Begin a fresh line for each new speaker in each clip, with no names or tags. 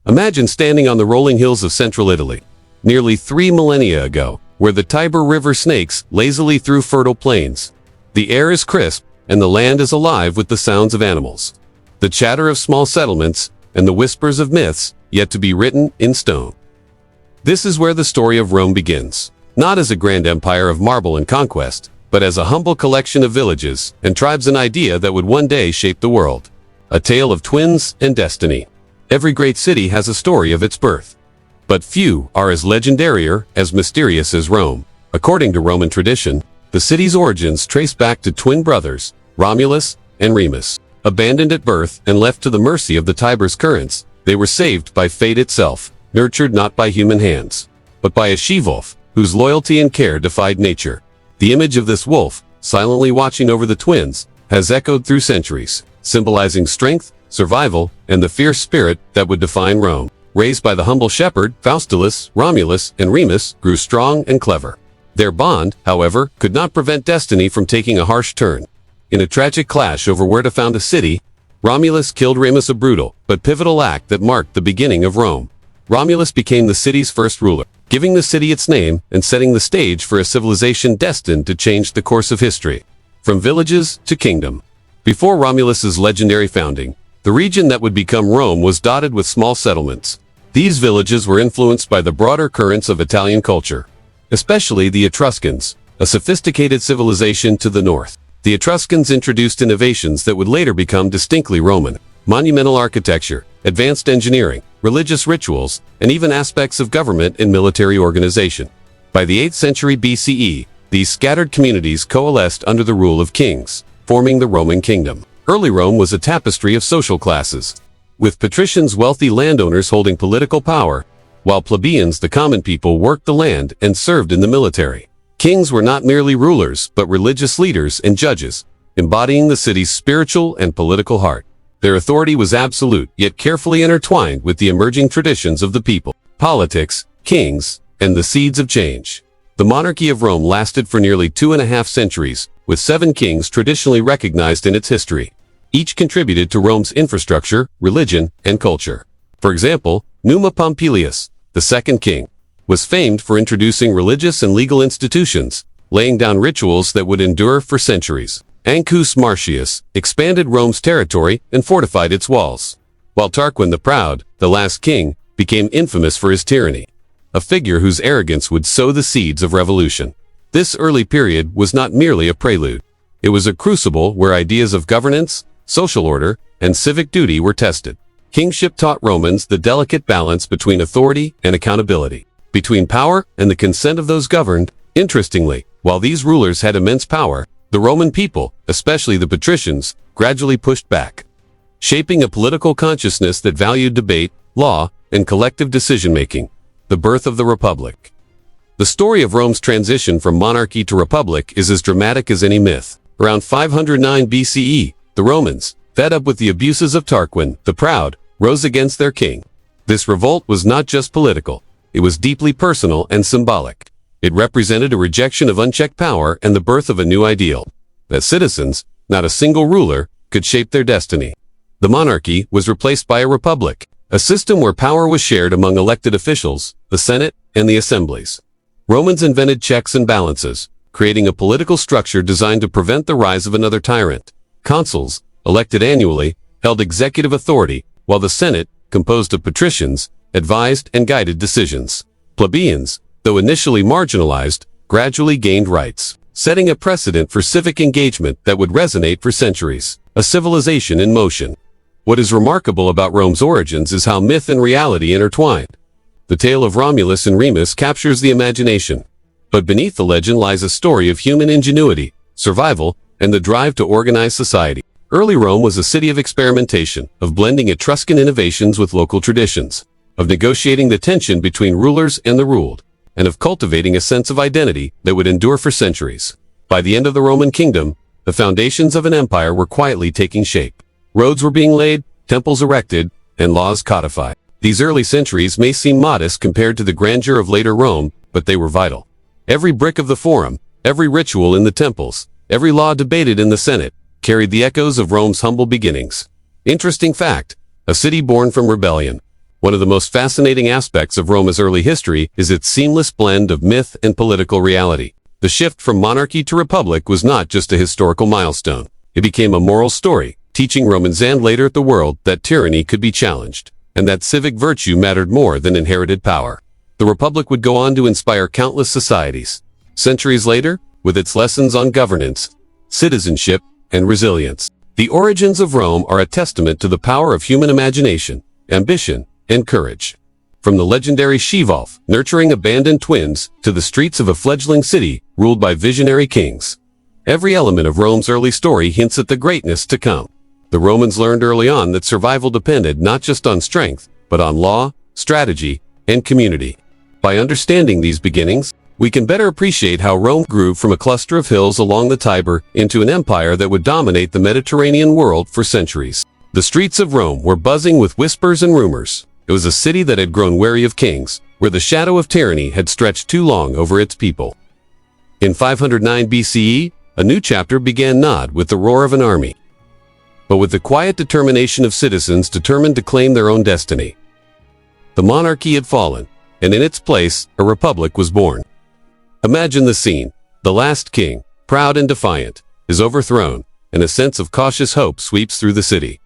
Imagine standing on the rolling hills of central Italy, nearly 3 millennia ago, where the Tiber River snakes lazily through fertile plains. The air is crisp, and the land is alive with the sounds of animals, the chatter of small settlements, and the whispers of myths yet to be written in stone. This is where the story of Rome begins, not as a grand empire of marble and conquest, but as a humble collection of villages and tribes, an idea that would one day shape the world. A tale of twins and destiny. Every great city has a story of its birth, but few are as legendary or as mysterious as Rome. According to Roman tradition, the city's origins trace back to twin brothers, Romulus and Remus. Abandoned at birth and left to the mercy of the Tiber's currents, they were saved by fate itself, nurtured not by human hands, but by a she-wolf, whose loyalty and care defied nature. The image of this wolf, silently watching over the twins, has echoed through centuries, symbolizing strength, survival, and the fierce spirit that would define Rome. Raised by the humble shepherd, Faustulus, Romulus, and Remus grew strong and clever. Their bond, however, could not prevent destiny from taking a harsh turn. In a tragic clash over where to found a city, Romulus killed Remus, a brutal but pivotal act that marked the beginning of Rome. Romulus became the city's first ruler, giving the city its name and setting the stage for a civilization destined to change the course of history, from villages to kingdom. Before Romulus's legendary founding, the region that would become Rome was dotted with small settlements. These villages were influenced by the broader currents of Italian culture, especially the Etruscans, a sophisticated civilization to the north. The Etruscans introduced innovations that would later become distinctly Roman: monumental architecture, advanced engineering, religious rituals, and even aspects of government and military organization. By the 8th century BCE, these scattered communities coalesced under the rule of kings, forming the Roman kingdom. Early Rome was a tapestry of social classes, with patricians, wealthy landowners, holding political power, while plebeians, the common people, worked the land and served in the military. Kings were not merely rulers, but religious leaders and judges, embodying the city's spiritual and political heart. Their authority was absolute, yet carefully intertwined with the emerging traditions of the people. Politics, kings, and the seeds of change. The monarchy of Rome lasted for nearly 2.5 centuries, with 7 kings traditionally recognized in its history. Each contributed to Rome's infrastructure, religion, and culture. For example, Numa Pompilius, the second king, was famed for introducing religious and legal institutions, laying down rituals that would endure for centuries. Ancus Marcius expanded Rome's territory and fortified its walls, while Tarquin the Proud, the last king, became infamous for his tyranny, a figure whose arrogance would sow the seeds of revolution. This early period was not merely a prelude. It was a crucible where ideas of governance, social order, and civic duty were tested. Kingship taught Romans the delicate balance between authority and accountability, between power and the consent of those governed. Interestingly, while these rulers had immense power, the Roman people, especially the patricians, gradually pushed back, shaping a political consciousness that valued debate, law, and collective decision-making. The birth of the Republic. The story of Rome's transition from monarchy to republic is as dramatic as any myth. Around 509 BCE, the Romans, fed up with the abuses of Tarquin the Proud, rose against their king. This revolt was not just political. It was deeply personal and symbolic. It represented a rejection of unchecked power and the birth of a new ideal, that citizens, not a single ruler, could shape their destiny. The monarchy was replaced by a republic, a system where power was shared among elected officials, the Senate, and the assemblies. Romans invented checks and balances, creating a political structure designed to prevent the rise of another tyrant. Consuls, elected annually, held executive authority, while the Senate, composed of patricians, advised and guided decisions. Plebeians, though initially marginalized, gradually gained rights, setting a precedent for civic engagement that would resonate for centuries. A civilization in motion. What is remarkable about Rome's origins is how myth and reality intertwined. The tale of Romulus and Remus captures the imagination, but beneath the legend lies a story of human ingenuity, survival, and the drive to organize society. Early Rome was a city of experimentation, of blending Etruscan innovations with local traditions, of negotiating the tension between rulers and the ruled, and of cultivating a sense of identity that would endure for centuries. By the end of the Roman kingdom, the foundations of an empire were quietly taking shape. Roads were being laid, temples erected, and laws codified. These early centuries may seem modest compared to the grandeur of later Rome, but they were vital. Every brick of the Forum, every ritual in the temples, every law debated in the Senate, carried the echoes of Rome's humble beginnings. Interesting fact, a city born from rebellion, One of the most fascinating aspects of Rome's early history is its seamless blend of myth and political reality. The shift from monarchy to republic was not just a historical milestone. It became a moral story, teaching Romans and later the world that tyranny could be challenged, and that civic virtue mattered more than inherited power. The Republic would go on to inspire countless societies. Centuries later, with its lessons on governance, citizenship, and resilience, the origins of Rome are a testament to the power of human imagination, ambition, and courage. From the legendary she-wolf nurturing abandoned twins to the streets of a fledgling city ruled by visionary kings, every element of Rome's early story hints at the greatness to come. The Romans learned early on that survival depended not just on strength, but on law, strategy, and community. By understanding these beginnings, we can better appreciate how Rome grew from a cluster of hills along the Tiber into an empire that would dominate the Mediterranean world for centuries. The streets of Rome were buzzing with whispers and rumors. It was a city that had grown wary of kings, where the shadow of tyranny had stretched too long over its people. In 509 BCE, a new chapter began not with the roar of an army, but with the quiet determination of citizens determined to claim their own destiny. The monarchy had fallen, and in its place, a republic was born. Imagine the scene. The last king, proud and defiant, is overthrown, and a sense of cautious hope sweeps through the city.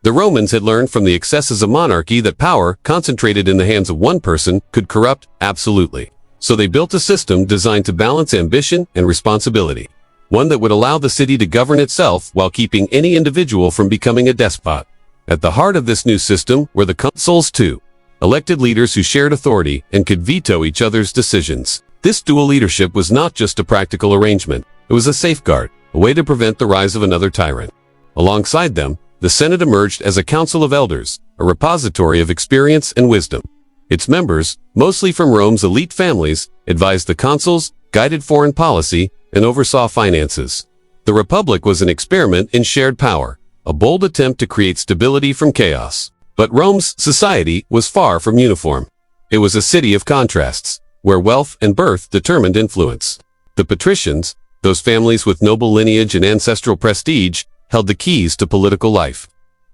The Romans had learned from the excesses of monarchy that power, concentrated in the hands of one person, could corrupt absolutely. So they built a system designed to balance ambition and responsibility, one that would allow the city to govern itself while keeping any individual from becoming a despot. At the heart of this new system were the consuls too, elected leaders who shared authority and could veto each other's decisions. This dual leadership was not just a practical arrangement, it was a safeguard, a way to prevent the rise of another tyrant. Alongside them, the Senate emerged as a council of elders, a repository of experience and wisdom. Its members, mostly from Rome's elite families, advised the consuls, guided foreign policy, and oversaw finances. The Republic was an experiment in shared power, a bold attempt to create stability from chaos. But Rome's society was far from uniform. It was a city of contrasts, where wealth and birth determined influence. The patricians, those families with noble lineage and ancestral prestige, held the keys to political life.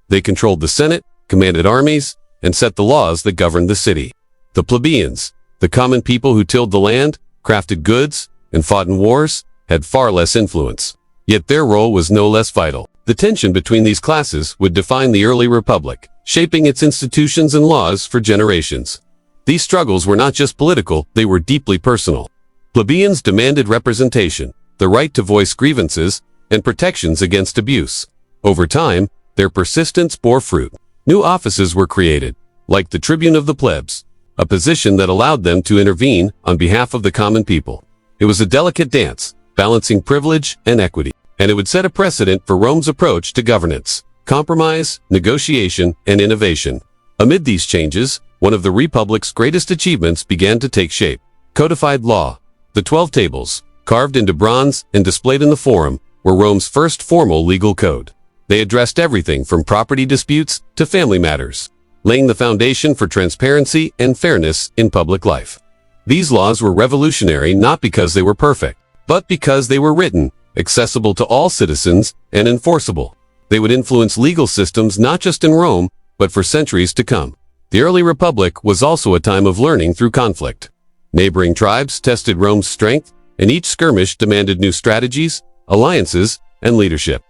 They controlled the Senate, commanded armies, and set the laws that governed the city. The plebeians, the common people who tilled the land, crafted goods, and fought in wars, had far less influence. Yet their role was no less vital. The tension between these classes would define the early republic, shaping its institutions and laws for generations. These struggles were not just political, they were deeply personal. Plebeians demanded representation, the right to voice grievances, and protections against abuse. Over time, their persistence bore fruit. New offices were created, like the tribune of the plebs, a position that allowed them to intervene on behalf of the common people. It was a delicate dance, balancing privilege and equity, and it would set a precedent for Rome's approach to governance, compromise, negotiation, and innovation. Amid these changes, one of the Republic's greatest achievements began to take shape. Codified law. The 12 tables, carved into bronze and displayed in the Forum, were Rome's first formal legal code. They addressed everything from property disputes to family matters, laying the foundation for transparency and fairness in public life. These laws were revolutionary not because they were perfect, but because they were written, accessible to all citizens, and enforceable. They would influence legal systems not just in Rome, but for centuries to come. The early republic was also a time of learning through conflict. Neighboring tribes tested Rome's strength, and each skirmish demanded new strategies, alliances, and leadership.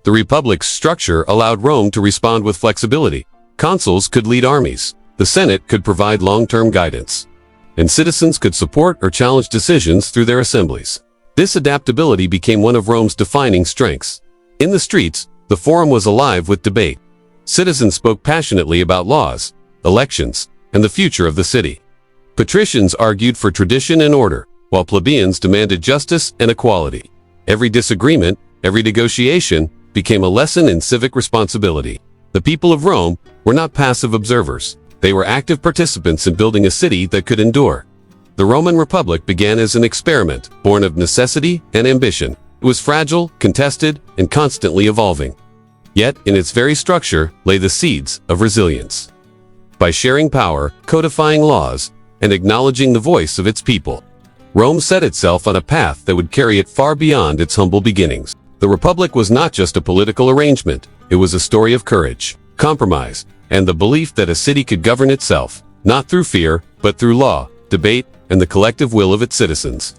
The republic's structure allowed Rome to respond with flexibility. Consuls could lead armies, the Senate could provide long-term guidance, and citizens could support or challenge decisions through their assemblies. This adaptability became one of Rome's defining strengths. In the streets, the Forum was alive with debate. Citizens spoke passionately about laws, elections, and the future of the city. Patricians argued for tradition and order, while plebeians demanded justice and equality. Every disagreement, every negotiation, became a lesson in civic responsibility. The people of Rome were not passive observers. They were active participants in building a city that could endure. The Roman Republic began as an experiment, born of necessity and ambition. It was fragile, contested, and constantly evolving. Yet, in its very structure, lay the seeds of resilience. By sharing power, codifying laws, and acknowledging the voice of its people, Rome set itself on a path that would carry it far beyond its humble beginnings. The Republic was not just a political arrangement, it was a story of courage, compromise, and the belief that a city could govern itself, not through fear, but through law, debate, and the collective will of its citizens.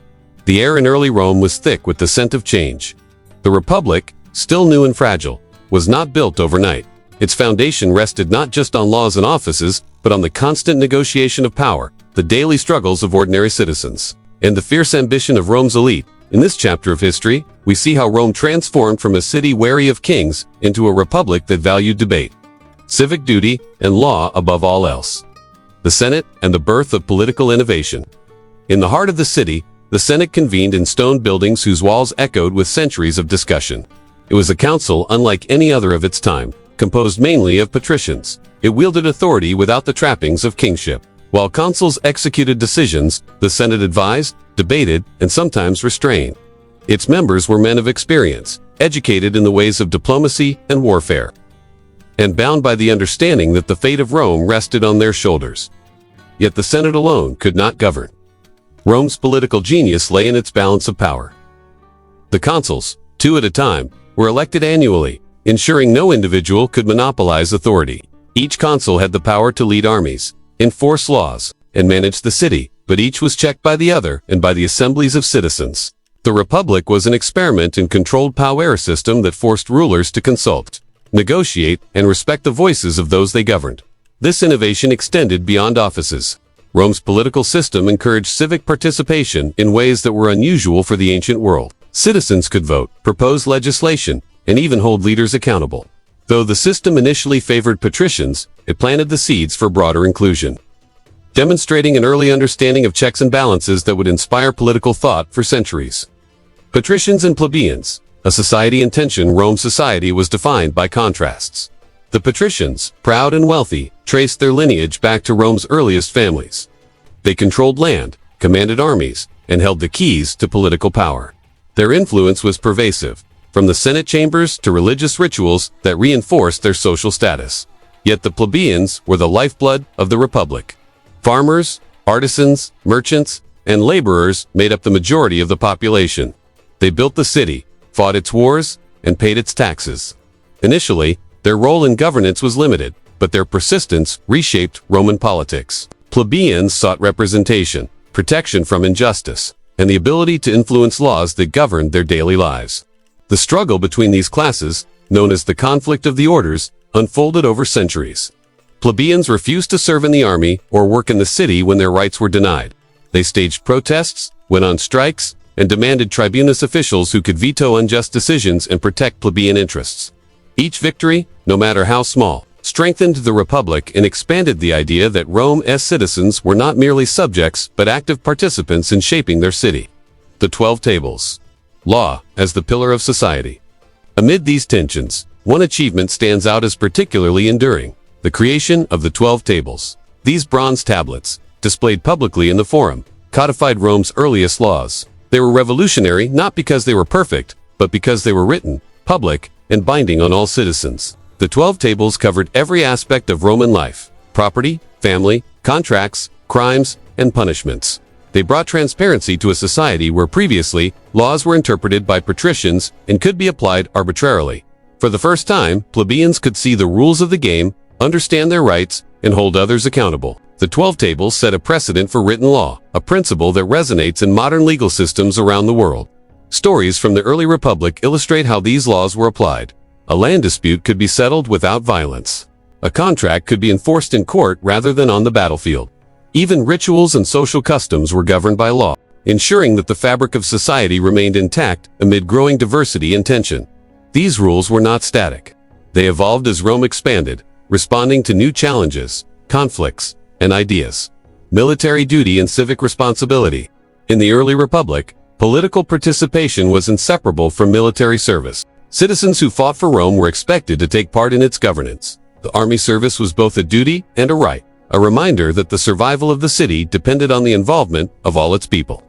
The air in early Rome was thick with the scent of change. The Republic, still new and fragile, was not built overnight. Its foundation rested not just on laws and offices, but on the constant negotiation of power, the daily struggles of ordinary citizens, and the fierce ambition of Rome's elite. In this chapter of history, we see how Rome transformed from a city wary of kings into a republic that valued debate, civic duty, and law above all else. The Senate and the birth of political innovation. In the heart of the city, the Senate convened in stone buildings whose walls echoed with centuries of discussion. It was a council unlike any other of its time, composed mainly of patricians. It wielded authority without the trappings of kingship. While consuls executed decisions, the Senate advised, debated, and sometimes restrained. Its members were men of experience, educated in the ways of diplomacy and warfare, and bound by the understanding that the fate of Rome rested on their shoulders. Yet the Senate alone could not govern. Rome's political genius lay in its balance of power. The consuls, 2 at a time, were elected annually, ensuring no individual could monopolize authority. Each consul had the power to lead armies, enforce laws, and manage the city, but each was checked by the other and by the assemblies of citizens. The Republic was an experiment in controlled power system that forced rulers to consult, negotiate, and respect the voices of those they governed. This innovation extended beyond offices. Rome's political system encouraged civic participation in ways that were unusual for the ancient world. Citizens could vote, propose legislation, and even hold leaders accountable. Though the system initially favored patricians, it planted the seeds for broader inclusion, demonstrating an early understanding of checks and balances that would inspire political thought for centuries. Patricians and plebeians, a society in tension. Rome's society was defined by contrasts. The patricians, proud and wealthy, traced their lineage back to Rome's earliest families. They controlled land, commanded armies, and held the keys to political power. Their influence was pervasive, from the Senate chambers to religious rituals that reinforced their social status. Yet the plebeians were the lifeblood of the Republic. Farmers, artisans, merchants, and laborers made up the majority of the population. They built the city, fought its wars, and paid its taxes. Initially, their role in governance was limited, but their persistence reshaped Roman politics. Plebeians sought representation, protection from injustice, and the ability to influence laws that governed their daily lives. The struggle between these classes, known as the conflict of the orders, unfolded over centuries. Plebeians refused to serve in the army or work in the city when their rights were denied. They staged protests, went on strikes, and demanded tribunus officials who could veto unjust decisions and protect plebeian interests. Each victory, no matter how small, strengthened the Republic and expanded the idea that Rome's citizens were not merely subjects but active participants in shaping their city. The 12 Tables. Law as the pillar of society. Amid these tensions, one achievement stands out as particularly enduring: the creation of the 12 Tables. These bronze tablets, displayed publicly in the Forum, codified Rome's earliest laws. They were revolutionary not because they were perfect, but because they were written, public, and binding on all citizens. The 12 Tables covered every aspect of Roman life: property, family, contracts, crimes, and punishments. They brought transparency to a society where previously laws were interpreted by patricians and could be applied arbitrarily. For the first time, plebeians could see the rules of the game, understand their rights, and hold others accountable. The 12 Tables set a precedent for written law, a principle that resonates in modern legal systems around the world. Stories from the early Republic illustrate how these laws were applied. A land dispute could be settled without violence. A contract could be enforced in court rather than on the battlefield. Even rituals and social customs were governed by law, ensuring that the fabric of society remained intact amid growing diversity and tension. These rules were not static. They evolved as Rome expanded, responding to new challenges, conflicts, and ideas. Military duty and civic responsibility. In the early Republic, political participation was inseparable from military service. Citizens who fought for Rome were expected to take part in its governance. The army service was both a duty and a right, a reminder that the survival of the city depended on the involvement of all its people.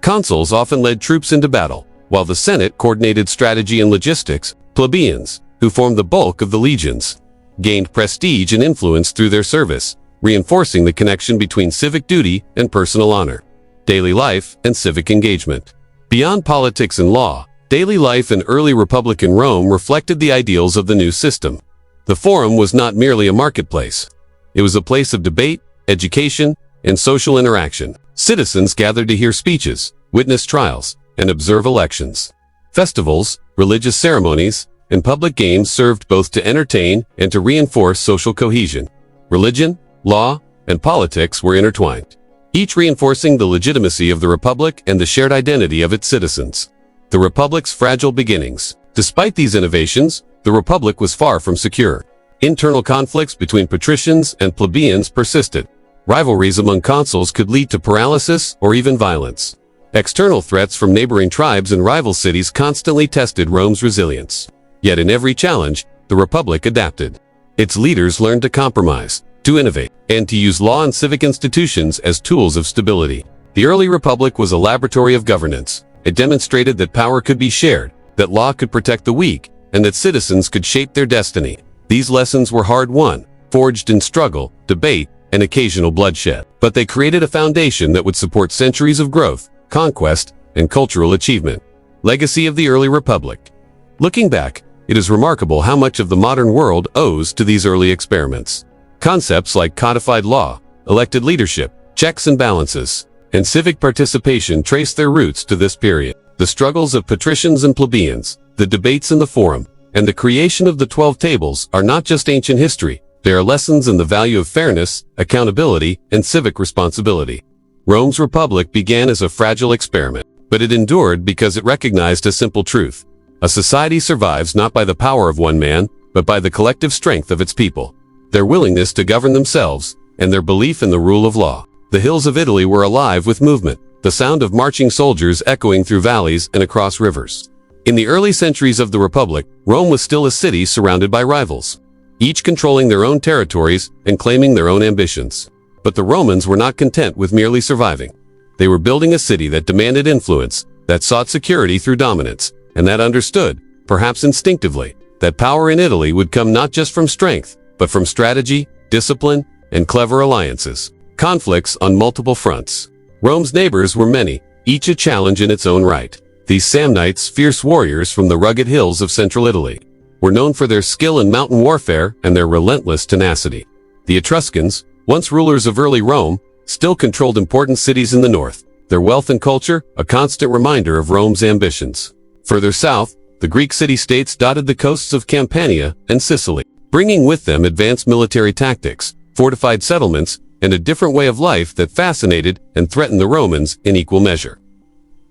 Consuls often led troops into battle, while the Senate coordinated strategy and logistics. Plebeians, who formed the bulk of the legions, gained prestige and influence through their service, reinforcing the connection between civic duty and personal honor, daily life and civic engagement. Beyond politics and law, daily life in early Republican Rome reflected the ideals of the new system. The Forum was not merely a marketplace. It was a place of debate, education, and social interaction. Citizens gathered to hear speeches, witness trials, and observe elections. Festivals, religious ceremonies, and public games served both to entertain and to reinforce social cohesion. Religion, law, and politics were intertwined, each reinforcing the legitimacy of the Republic and the shared identity of its citizens. The Republic's fragile beginnings. Despite these innovations, the Republic was far from secure. Internal conflicts between patricians and plebeians persisted. Rivalries among consuls could lead to paralysis or even violence. External threats from neighboring tribes and rival cities constantly tested Rome's resilience. Yet in every challenge, the Republic adapted. Its leaders learned to compromise, to innovate, and to use law and civic institutions as tools of stability. The early Republic was a laboratory of governance. It demonstrated that power could be shared, that law could protect the weak, and that citizens could shape their destiny. These lessons were hard-won, forged in struggle, debate, and occasional bloodshed. But they created a foundation that would support centuries of growth, conquest, and cultural achievement. Legacy of the early Republic. Looking back, it is remarkable how much of the modern world owes to these early experiments. Concepts like codified law, elected leadership, checks and balances, and civic participation trace their roots to this period. The struggles of patricians and plebeians, the debates in the Forum, and the creation of the 12 Tables are not just ancient history. They are lessons in the value of fairness, accountability, and civic responsibility. Rome's Republic began as a fragile experiment, but it endured because it recognized a simple truth. A society survives not by the power of one man, but by the collective strength of its people, their willingness to govern themselves, and their belief in the rule of law. The hills of Italy were alive with movement, the sound of marching soldiers echoing through valleys and across rivers. In the early centuries of the Republic, Rome was still a city surrounded by rivals, each controlling their own territories and claiming their own ambitions. But the Romans were not content with merely surviving. They were building a city that demanded influence, that sought security through dominance, and that understood, perhaps instinctively, that power in Italy would come not just from strength, but from strategy, discipline, and clever alliances. Conflicts on multiple fronts. Rome's neighbors were many, each a challenge in its own right. These Samnites, fierce warriors from the rugged hills of central Italy, were known for their skill in mountain warfare and their relentless tenacity. The Etruscans, once rulers of early Rome, still controlled important cities in the north, their wealth and culture a constant reminder of Rome's ambitions. Further south, the Greek city-states dotted the coasts of Campania and Sicily, bringing with them advanced military tactics, fortified settlements, and a different way of life that fascinated and threatened the Romans in equal measure.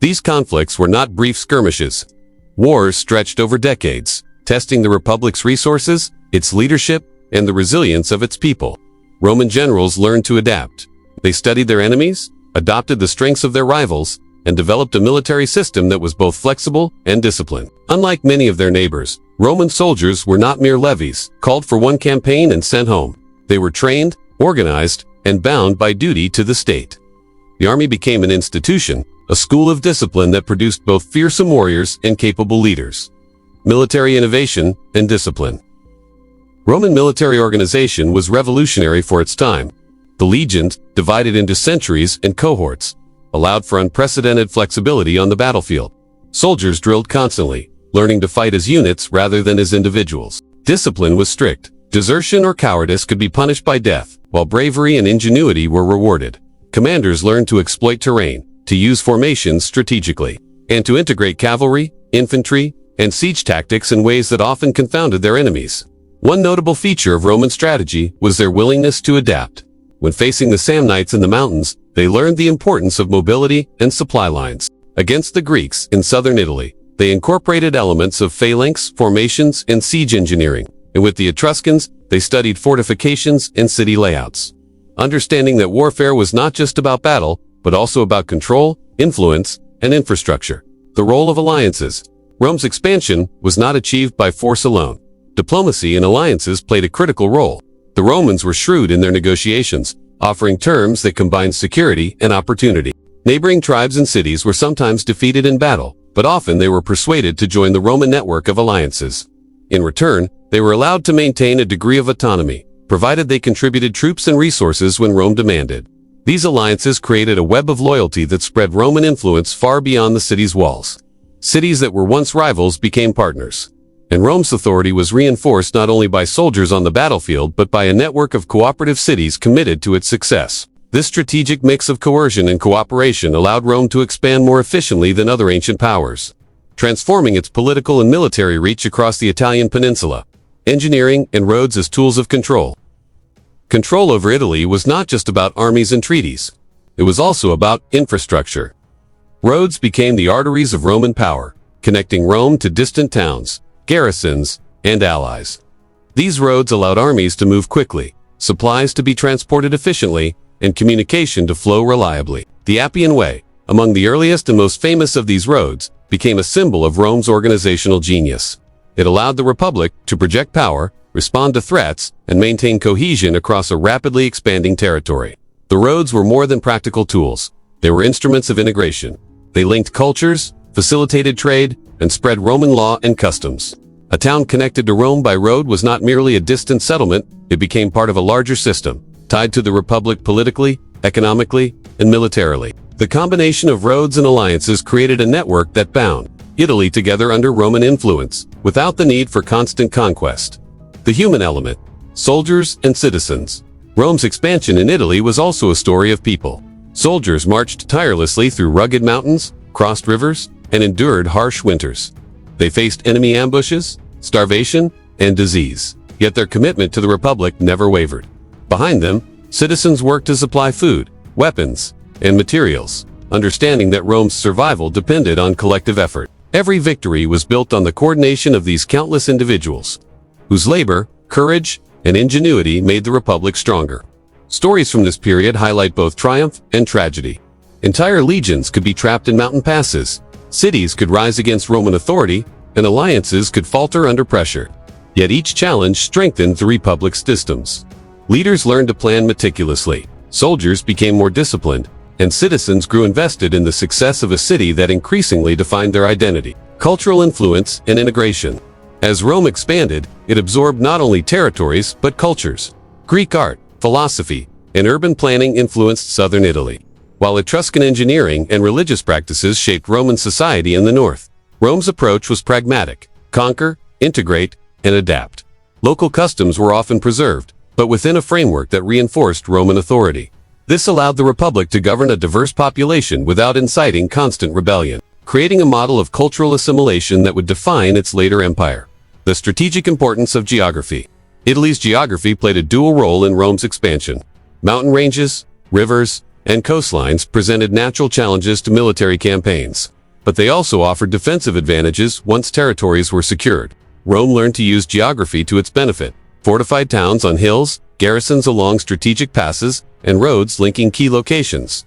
These conflicts were not brief skirmishes. Wars stretched over decades, testing the Republic's resources, its leadership, and the resilience of its people. Roman generals learned to adapt. They studied their enemies, adopted the strengths of their rivals, and developed a military system that was both flexible and disciplined. Unlike many of their neighbors, Roman soldiers were not mere levies, called for one campaign and sent home. They were trained, organized, and bound by duty to the state. The army became an institution, a school of discipline that produced both fearsome warriors and capable leaders. Military innovation and discipline. Roman military organization was revolutionary for its time. The legions, divided into centuries and cohorts, allowed for unprecedented flexibility on the battlefield. Soldiers drilled constantly, learning to fight as units rather than as individuals. Discipline was strict. Desertion or cowardice could be punished by death, while bravery and ingenuity were rewarded. Commanders learned to exploit terrain, to use formations strategically, and to integrate cavalry, infantry, and siege tactics in ways that often confounded their enemies. One notable feature of Roman strategy was their willingness to adapt. When facing the Samnites in the mountains, they learned the importance of mobility and supply lines. Against the Greeks in southern Italy, they incorporated elements of phalanx, formations, and siege engineering. And with the Etruscans, they studied fortifications and city layouts. Understanding that warfare was not just about battle, but also about control, influence, and infrastructure. The role of alliances. Rome's expansion was not achieved by force alone. Diplomacy and alliances played a critical role. The Romans were shrewd in their negotiations, offering terms that combined security and opportunity. Neighboring tribes and cities were sometimes defeated in battle, but often they were persuaded to join the Roman network of alliances. In return, they were allowed to maintain a degree of autonomy, provided they contributed troops and resources when Rome demanded. These alliances created a web of loyalty that spread Roman influence far beyond the city's walls. Cities that were once rivals became partners. and Rome's authority was reinforced not only by soldiers on the battlefield but by a network of cooperative cities committed to its success. This strategic mix of coercion and cooperation allowed Rome to expand more efficiently than other ancient powers, transforming its political and military reach across the Italian peninsula, engineering and roads as tools of control. Control over Italy was not just about armies and treaties. It was also about infrastructure. Roads became the arteries of Roman power, connecting Rome to distant towns, garrisons, and allies. These roads allowed armies to move quickly, supplies to be transported efficiently, and communication to flow reliably. The Appian Way, among the earliest and most famous of these roads, became a symbol of Rome's organizational genius. It allowed the Republic to project power, respond to threats, and maintain cohesion across a rapidly expanding territory. The roads were more than practical tools. They were instruments of integration. They linked cultures, facilitated trade, and spread Roman law and customs. A town connected to Rome by road was not merely a distant settlement, it became part of a larger system, tied to the Republic politically, economically, and militarily. The combination of roads and alliances created a network that bound Italy together under Roman influence, without the need for constant conquest. The human element, soldiers and citizens. Rome's expansion in Italy was also a story of people. Soldiers marched tirelessly through rugged mountains, crossed rivers, and endured harsh winters. They faced enemy ambushes, starvation, and disease, yet their commitment to the Republic never wavered. Behind them, citizens worked to supply food, weapons, and materials, understanding that Rome's survival depended on collective effort. Every victory was built on the coordination of these countless individuals, whose labor, courage, and ingenuity made the Republic stronger. Stories from this period highlight both triumph and tragedy. Entire legions could be trapped in mountain passes, cities could rise against Roman authority, and alliances could falter under pressure. Yet each challenge strengthened the Republic's systems. Leaders learned to plan meticulously, soldiers became more disciplined, and citizens grew invested in the success of a city that increasingly defined their identity. Cultural influence and integration. As Rome expanded, it absorbed not only territories but cultures. Greek art, philosophy, and urban planning influenced southern Italy, while Etruscan engineering and religious practices shaped Roman society in the north. Rome's approach was pragmatic: conquer, integrate, and adapt. Local customs were often preserved, but within a framework that reinforced Roman authority. This allowed the Republic to govern a diverse population without inciting constant rebellion, creating a model of cultural assimilation that would define its later empire. The strategic importance of geography. Italy's geography played a dual role in Rome's expansion. Mountain ranges, rivers, and coastlines presented natural challenges to military campaigns, but they also offered defensive advantages once territories were secured. Rome learned to use geography to its benefit. Fortified towns on hills, garrisons along strategic passes, and roads linking key locations.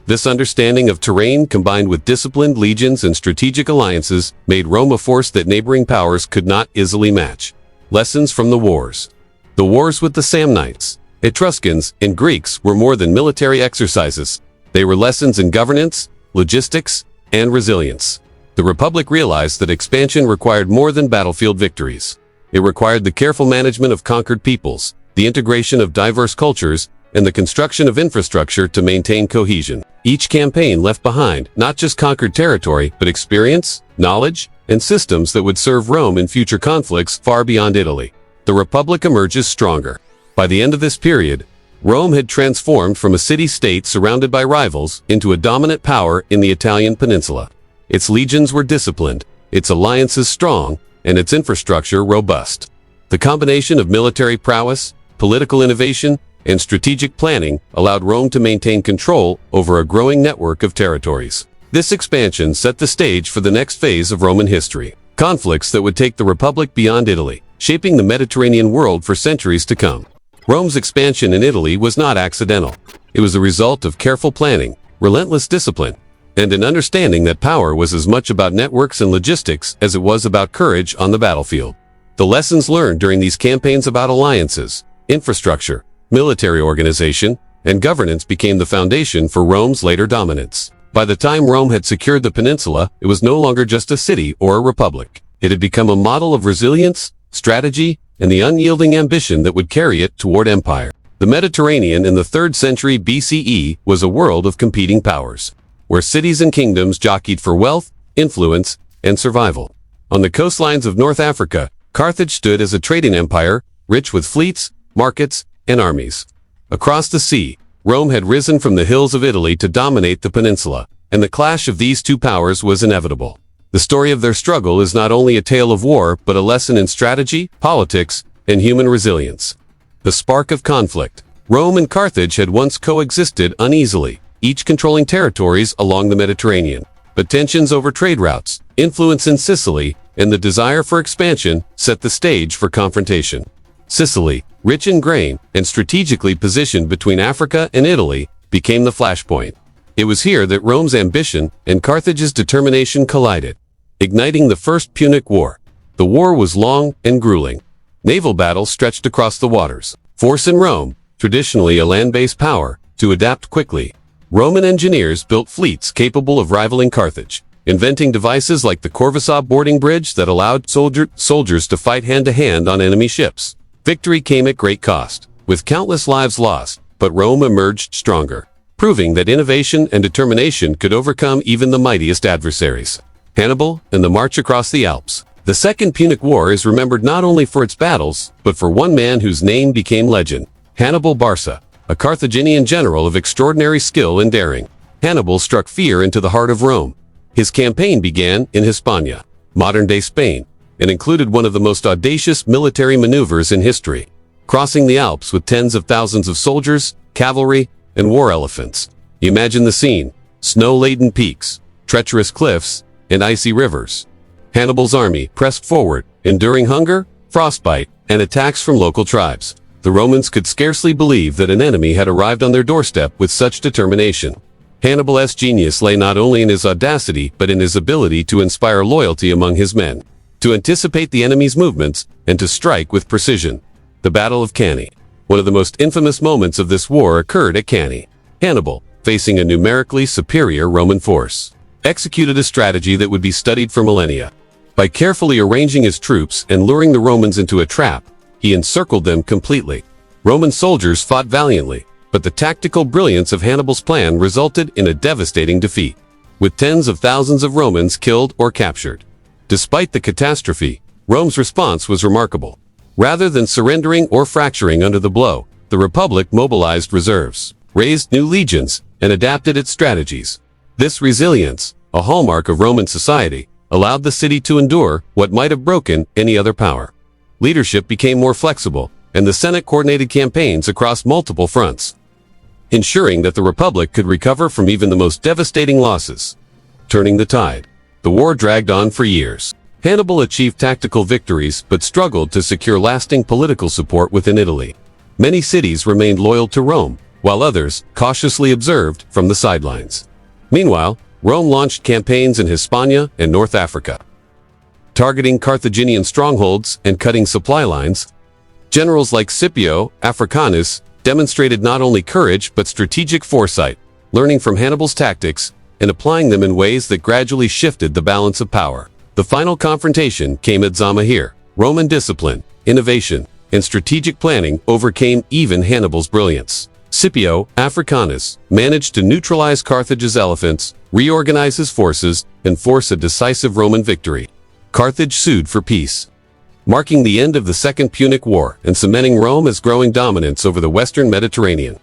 This understanding of terrain combined with disciplined legions and strategic alliances made Rome a force that neighboring powers could not easily match. Lessons from the wars. The wars with the Samnites, Etruscans, and Greeks were more than military exercises. They were lessons in governance, logistics, and resilience. The Republic realized that expansion required more than battlefield victories. It required the careful management of conquered peoples, the integration of diverse cultures, and the construction of infrastructure to maintain cohesion. Each campaign left behind not just conquered territory, but experience, knowledge, and systems that would serve Rome in future conflicts far beyond Italy. The Republic emerges stronger. By the end of this period, Rome had transformed from a city-state surrounded by rivals into a dominant power in the Italian peninsula. Its legions were disciplined, its alliances strong, and its infrastructure robust. The combination of military prowess, political innovation, and strategic planning allowed Rome to maintain control over a growing network of territories. This expansion set the stage for the next phase of Roman history, conflicts that would take the Republic beyond Italy, shaping the Mediterranean world for centuries to come. Rome's expansion in Italy was not accidental. It was the result of careful planning, relentless discipline, and an understanding that power was as much about networks and logistics as it was about courage on the battlefield. The lessons learned during these campaigns about alliances, infrastructure, military organization, and governance became the foundation for Rome's later dominance. By the time Rome had secured the peninsula, it was no longer just a city or a republic. It had become a model of resilience, strategy, and the unyielding ambition that would carry it toward empire. The Mediterranean in the 3rd century BCE was a world of competing powers, where cities and kingdoms jockeyed for wealth, influence, and survival. On the coastlines of North Africa, Carthage stood as a trading empire, rich with fleets, markets, and armies. Across the sea, Rome had risen from the hills of Italy to dominate the peninsula, and the clash of these two powers was inevitable. The story of their struggle is not only a tale of war, but a lesson in strategy, politics, and human resilience. The spark of conflict. Rome and Carthage had once coexisted uneasily, each controlling territories along the Mediterranean. But tensions over trade routes, influence in Sicily, and the desire for expansion set the stage for confrontation. Sicily, rich in grain and strategically positioned between Africa and Italy, became the flashpoint. It was here that Rome's ambition and Carthage's determination collided, igniting the First Punic War. The war was long and grueling. Naval battles stretched across the waters, forcing Rome, traditionally a land-based power, to adapt quickly. Roman engineers built fleets capable of rivaling Carthage, inventing devices like the Corvisab boarding bridge that allowed soldiers to fight hand-to-hand on enemy ships. Victory came at great cost, with countless lives lost, but Rome emerged stronger, proving that innovation and determination could overcome even the mightiest adversaries. Hannibal and the march across the Alps. The Second Punic War is remembered not only for its battles, but for one man whose name became legend, Hannibal Barca, a Carthaginian general of extraordinary skill and daring. Hannibal struck fear into the heart of Rome. His campaign began in Hispania, modern-day Spain, and included one of the most audacious military maneuvers in history, crossing the Alps with tens of thousands of soldiers, cavalry, and war elephants. Imagine the scene: snow-laden peaks, treacherous cliffs, and icy rivers. Hannibal's army pressed forward, enduring hunger, frostbite, and attacks from local tribes. The Romans could scarcely believe that an enemy had arrived on their doorstep with such determination. Hannibal's genius lay not only in his audacity but in his ability to inspire loyalty among his men, to anticipate the enemy's movements, and to strike with precision. The Battle of Cannae. One of the most infamous moments of this war occurred at Cannae. Hannibal, facing a numerically superior Roman force, executed a strategy that would be studied for millennia. By carefully arranging his troops and luring the Romans into a trap, he encircled them completely. Roman soldiers fought valiantly, but the tactical brilliance of Hannibal's plan resulted in a devastating defeat, with tens of thousands of Romans killed or captured. Despite the catastrophe, Rome's response was remarkable. Rather than surrendering or fracturing under the blow, the Republic mobilized reserves, raised new legions, and adapted its strategies. This resilience, a hallmark of Roman society, allowed the city to endure what might have broken any other power. Leadership became more flexible, and the Senate coordinated campaigns across multiple fronts, ensuring that the Republic could recover from even the most devastating losses. Turning the tide. The war dragged on for years. Hannibal achieved tactical victories but struggled to secure lasting political support within Italy. Many cities remained loyal to Rome, while others cautiously observed from the sidelines. Meanwhile, Rome launched campaigns in Hispania and North Africa, targeting Carthaginian strongholds and cutting supply lines. Generals like Scipio Africanus demonstrated not only courage but strategic foresight, learning from Hannibal's tactics and applying them in ways that gradually shifted the balance of power. The final confrontation came at Zama here. Roman discipline, innovation, and strategic planning overcame even Hannibal's brilliance. Scipio Africanus managed to neutralize Carthage's elephants, reorganize his forces, and force a decisive Roman victory. Carthage sued for peace, marking the end of the Second Punic War and cementing Rome as growing dominance over the western Mediterranean.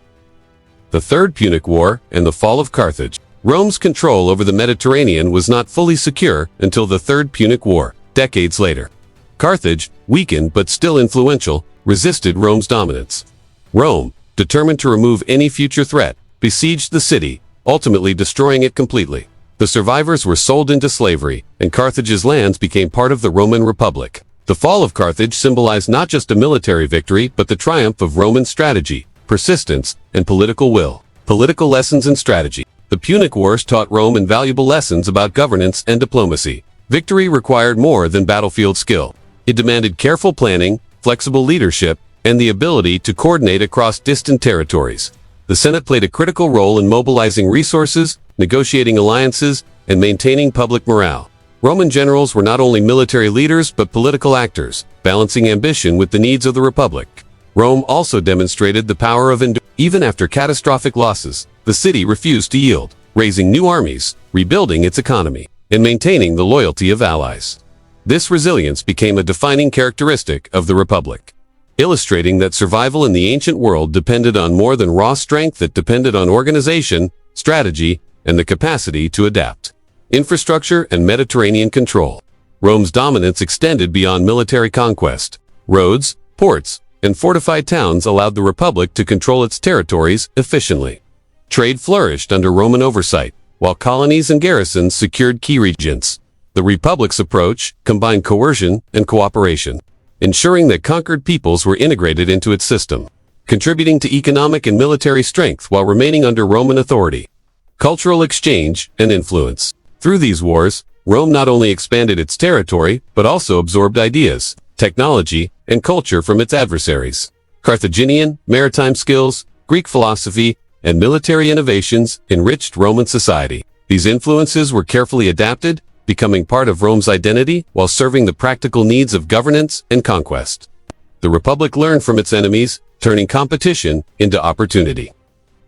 The Third Punic War and the fall of Carthage. Rome's control over the Mediterranean was not fully secure until the Third Punic War, decades later. Carthage, weakened but still influential, resisted Rome's dominance. Rome, determined to remove any future threat, besieged the city, ultimately destroying it completely. The survivors were sold into slavery, and Carthage's lands became part of the Roman Republic. The fall of Carthage symbolized not just a military victory but the triumph of Roman strategy, persistence, and political will. Political lessons and strategy. The Punic Wars taught Rome invaluable lessons about governance and diplomacy. Victory required more than battlefield skill. It demanded careful planning, flexible leadership, and the ability to coordinate across distant territories. The Senate played a critical role in mobilizing resources, negotiating alliances, and maintaining public morale. Roman generals were not only military leaders but political actors, balancing ambition with the needs of the Republic. Rome also demonstrated the power of endurance. Even after catastrophic losses, the city refused to yield, raising new armies, rebuilding its economy, and maintaining the loyalty of allies. This resilience became a defining characteristic of the Republic, illustrating that survival in the ancient world depended on more than raw strength. It depended on organization, strategy, and the capacity to adapt. Infrastructure and Mediterranean control. Rome's dominance extended beyond military conquest. Roads, ports, and fortified towns allowed the Republic to control its territories efficiently. Trade flourished under Roman oversight, while colonies and garrisons secured key regions. The Republic's approach combined coercion and cooperation, ensuring that conquered peoples were integrated into its system, contributing to economic and military strength while remaining under Roman authority. Cultural exchange and influence. Through these wars, Rome not only expanded its territory, but also absorbed ideas, technology, and culture from its adversaries. Carthaginian, maritime skills, Greek philosophy, and military innovations enriched Roman society. These influences were carefully adapted, becoming part of Rome's identity while serving the practical needs of governance and conquest. The Republic learned from its enemies, turning competition into opportunity.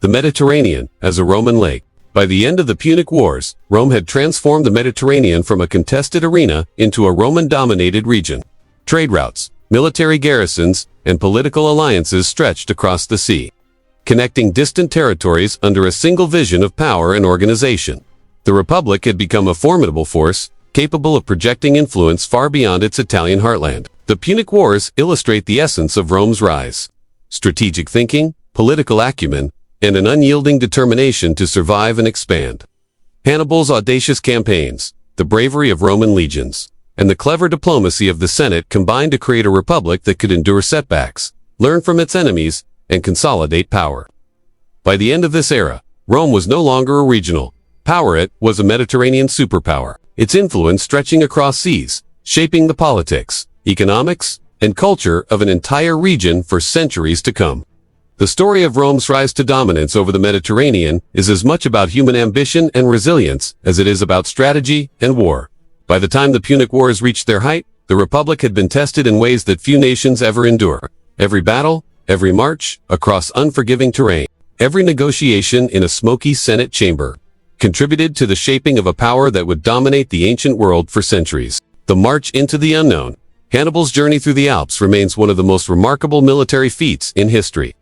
The Mediterranean as a Roman lake. By the end of the Punic Wars, Rome had transformed the Mediterranean from a contested arena into a Roman-dominated region. Trade routes, military garrisons, and political alliances stretched across the sea, connecting distant territories under a single vision of power and organization. The Republic had become a formidable force, capable of projecting influence far beyond its Italian heartland. The Punic Wars illustrate the essence of Rome's rise: strategic thinking, political acumen, and an unyielding determination to survive and expand. Hannibal's audacious campaigns, the bravery of Roman legions, and the clever diplomacy of the Senate combined to create a republic that could endure setbacks, learn from its enemies, and consolidate power. By the end of this era, Rome was no longer a regional power. It was a Mediterranean superpower, its influence stretching across seas, shaping the politics, economics, and culture of an entire region for centuries to come. The story of Rome's rise to dominance over the Mediterranean is as much about human ambition and resilience as it is about strategy and war. By the time the Punic Wars reached their height, the Republic had been tested in ways that few nations ever endure. Every battle, every march across unforgiving terrain, every negotiation in a smoky Senate chamber contributed to the shaping of a power that would dominate the ancient world for centuries. The march into the unknown. Hannibal's journey through the Alps remains one of the most remarkable military feats in history.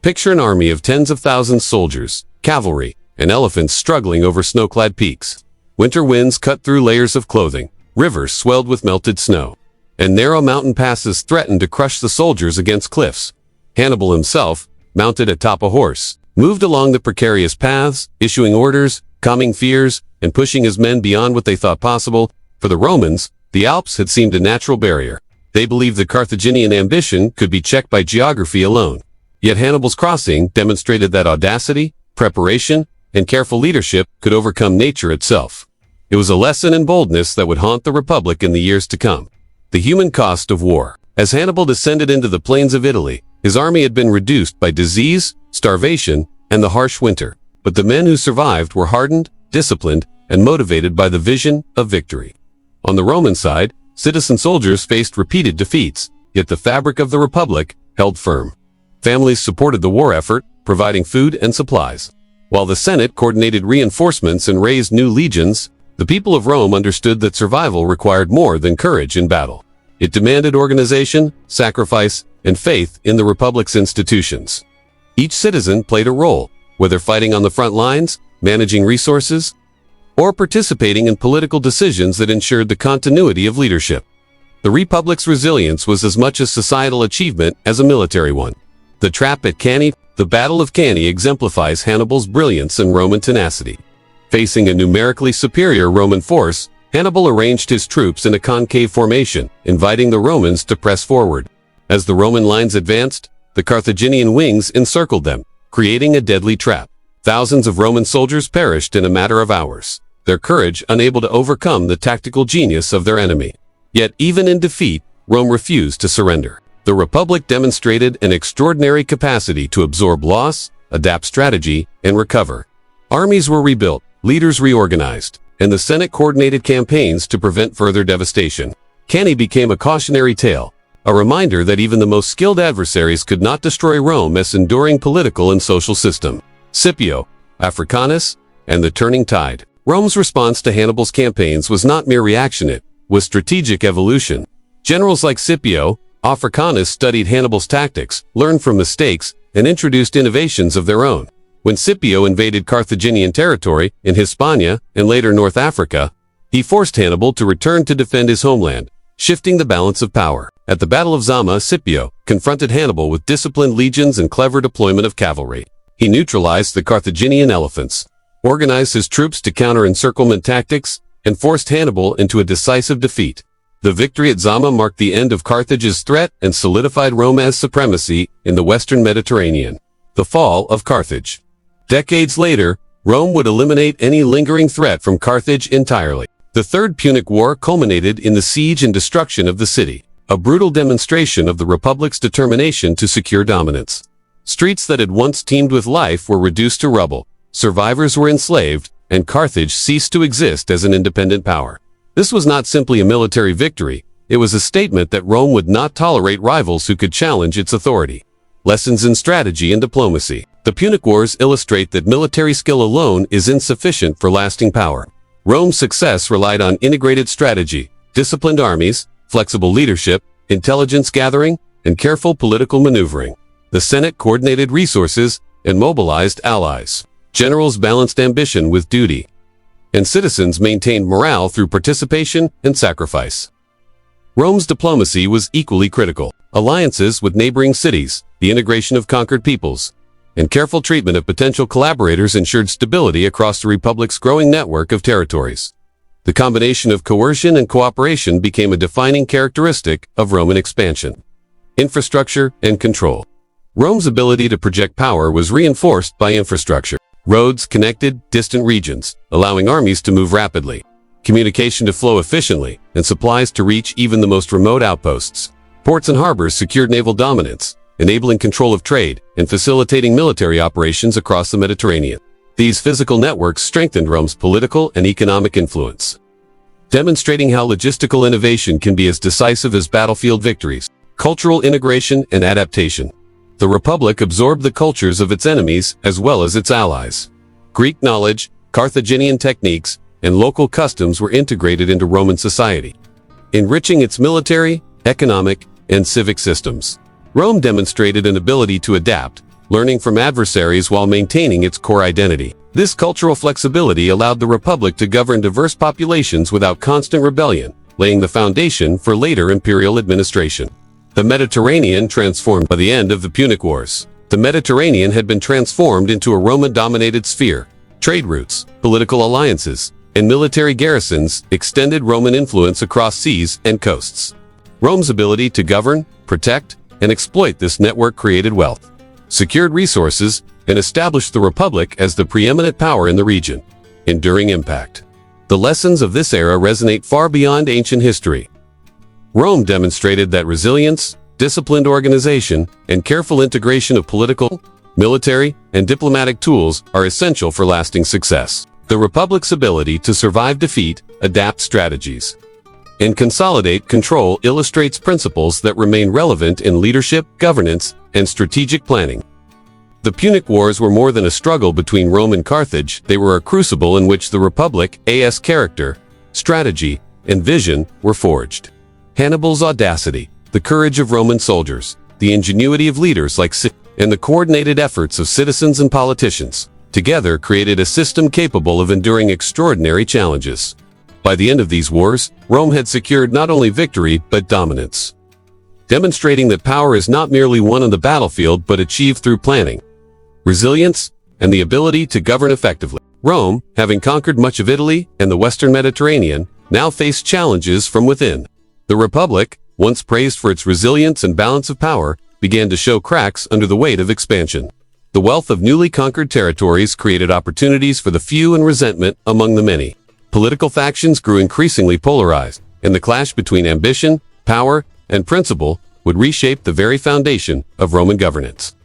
Picture an army of tens of thousands of soldiers, cavalry, and elephants struggling over snow-clad peaks. Winter winds cut through layers of clothing, rivers swelled with melted snow, and narrow mountain passes threatened to crush the soldiers against cliffs. Hannibal himself, mounted atop a horse, moved along the precarious paths, issuing orders, calming fears, and pushing his men beyond what they thought possible. For the Romans, the Alps had seemed a natural barrier. They believed that Carthaginian ambition could be checked by geography alone. Yet Hannibal's crossing demonstrated that audacity, preparation, and careful leadership could overcome nature itself. It was a lesson in boldness that would haunt the Republic in the years to come. The human cost of war. As Hannibal descended into the plains of Italy, his army had been reduced by disease, starvation, and the harsh winter. But the men who survived were hardened, disciplined, and motivated by the vision of victory. On the Roman side, citizen soldiers faced repeated defeats, yet the fabric of the Republic held firm. Families supported the war effort, providing food and supplies. While the Senate coordinated reinforcements and raised new legions, the people of Rome understood that survival required more than courage in battle. It demanded organization, sacrifice, and faith in the Republic's institutions. Each citizen played a role, whether fighting on the front lines, managing resources, or participating in political decisions that ensured the continuity of leadership. The Republic's resilience was as much a societal achievement as a military one. The trap at Cannae. The Battle of Cannae exemplifies Hannibal's brilliance and Roman tenacity. Facing a numerically superior Roman force, Hannibal arranged his troops in a concave formation, inviting the Romans to press forward. As the Roman lines advanced, the Carthaginian wings encircled them, creating a deadly trap. Thousands of Roman soldiers perished in a matter of hours, their courage unable to overcome the tactical genius of their enemy. Yet even in defeat, Rome refused to surrender. The Republic demonstrated an extraordinary capacity to absorb loss, adapt strategy, and recover. Armies were rebuilt, leaders reorganized, and the Senate coordinated campaigns to prevent further devastation. Cannae became a cautionary tale, a reminder that even the most skilled adversaries could not destroy Rome's enduring political and social system. Scipio, Africanus, and the turning tide. Rome's response to Hannibal's campaigns was not mere reaction. It was strategic evolution. Generals like Scipio, Africanus studied Hannibal's tactics, learned from mistakes, and introduced innovations of their own. When Scipio invaded Carthaginian territory in Hispania and later North Africa, he forced Hannibal to return to defend his homeland, shifting the balance of power. At the Battle of Zama, Scipio confronted Hannibal with disciplined legions and clever deployment of cavalry. He neutralized the Carthaginian elephants, organized his troops to counter encirclement tactics, and forced Hannibal into a decisive defeat. The victory at Zama marked the end of Carthage's threat and solidified Rome's supremacy in the western Mediterranean. The fall of Carthage. Decades later, Rome would eliminate any lingering threat from Carthage entirely. The Third Punic War culminated in the siege and destruction of the city, a brutal demonstration of the Republic's determination to secure dominance. Streets that had once teemed with life were reduced to rubble, survivors were enslaved, and Carthage ceased to exist as an independent power. This was not simply a military victory, it was a statement that Rome would not tolerate rivals who could challenge its authority. Lessons in strategy and diplomacy. The Punic Wars illustrate that military skill alone is insufficient for lasting power. Rome's success relied on integrated strategy, disciplined armies, flexible leadership, intelligence gathering, and careful political maneuvering. The Senate coordinated resources and mobilized allies. Generals balanced ambition with duty, and citizens maintained morale through participation and sacrifice. Rome's diplomacy was equally critical. Alliances with neighboring cities, the integration of conquered peoples, and careful treatment of potential collaborators ensured stability across the Republic's growing network of territories. The combination of coercion and cooperation became a defining characteristic of Roman expansion. Infrastructure and control. Rome's ability to project power was reinforced by infrastructure. Roads connected distant regions, allowing armies to move rapidly, communication to flow efficiently, and supplies to reach even the most remote outposts. Ports and harbors secured naval dominance, enabling control of trade and facilitating military operations across the Mediterranean. These physical networks strengthened Rome's political and economic influence, demonstrating how logistical innovation can be as decisive as battlefield victories. Cultural integration and adaptation. The Republic absorbed the cultures of its enemies as well as its allies. Greek knowledge, Carthaginian techniques, and local customs were integrated into Roman society, enriching its military, economic, and civic systems. Rome demonstrated an ability to adapt, learning from adversaries while maintaining its core identity. This cultural flexibility allowed the Republic to govern diverse populations without constant rebellion, laying the foundation for later imperial administration. The Mediterranean transformed by the end of the Punic Wars. The Mediterranean had been transformed into a Roman-dominated sphere. Trade routes, political alliances, and military garrisons extended Roman influence across seas and coasts. Rome's ability to govern, protect, and exploit this network created wealth, secured resources, and established the Republic as the preeminent power in the region. Enduring impact. The lessons of this era resonate far beyond ancient history. Rome demonstrated that resilience, disciplined organization, and careful integration of political, military, and diplomatic tools are essential for lasting success. The Republic's ability to survive defeat, adapt strategies, and consolidate control illustrates principles that remain relevant in leadership, governance, and strategic planning. The Punic Wars were more than a struggle between Rome and Carthage. They were a crucible in which the Republic's character, strategy, and vision were forged. Hannibal's audacity, the courage of Roman soldiers, the ingenuity of leaders like Scipio, and the coordinated efforts of citizens and politicians, together created a system capable of enduring extraordinary challenges. By the end of these wars, Rome had secured not only victory but dominance, demonstrating that power is not merely won on the battlefield but achieved through planning, resilience, and the ability to govern effectively. Rome, having conquered much of Italy and the western Mediterranean, now faced challenges from within. The Republic, once praised for its resilience and balance of power, began to show cracks under the weight of expansion. The wealth of newly conquered territories created opportunities for the few and resentment among the many. Political factions grew increasingly polarized, and the clash between ambition, power, and principle would reshape the very foundation of Roman governance.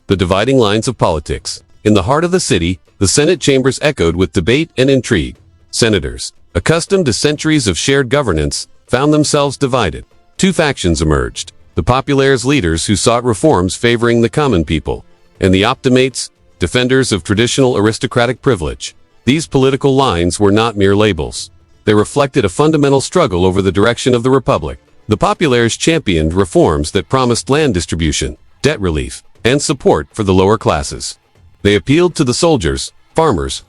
The dividing lines of politics. In the heart of the city, the Senate chambers echoed with debate and intrigue. Senators, accustomed to centuries of shared governance, found themselves divided. Two factions emerged: the populares leaders who sought reforms favoring the common people, and the optimates, defenders of traditional aristocratic privilege. These political lines were not mere labels. They reflected a fundamental struggle over the direction of the republic. The populares championed reforms that promised land distribution, debt relief, and support for the lower classes. They appealed to the soldiers, farmers,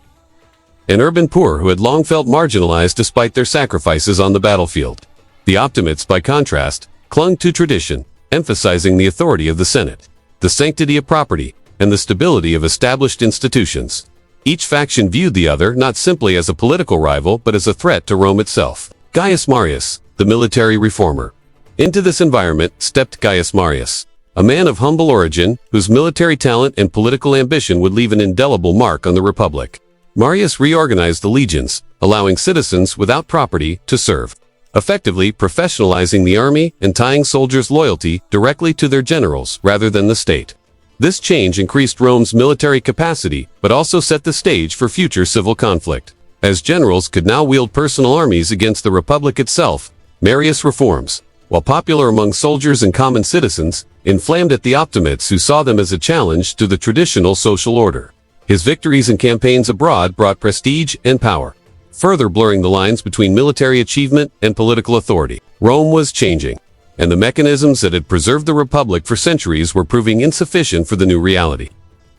and urban poor who had long felt marginalized despite their sacrifices on the battlefield. The optimates, by contrast, clung to tradition, emphasizing the authority of the Senate, the sanctity of property, and the stability of established institutions. Each faction viewed the other not simply as a political rival but as a threat to Rome itself. Gaius Marius, the military reformer. Into this environment stepped Gaius Marius, a man of humble origin whose military talent and political ambition would leave an indelible mark on the republic. Marius reorganized the legions, allowing citizens without property to serve, effectively professionalizing the army and tying soldiers' loyalty directly to their generals rather than the state. This change increased Rome's military capacity, but also set the stage for future civil conflict. As generals could now wield personal armies against the republic itself, Marius' reforms, while popular among soldiers and common citizens, inflamed at the optimates who saw them as a challenge to the traditional social order. His victories and campaigns abroad brought prestige and power, further blurring the lines between military achievement and political authority. Rome was changing, and the mechanisms that had preserved the republic for centuries were proving insufficient for the new reality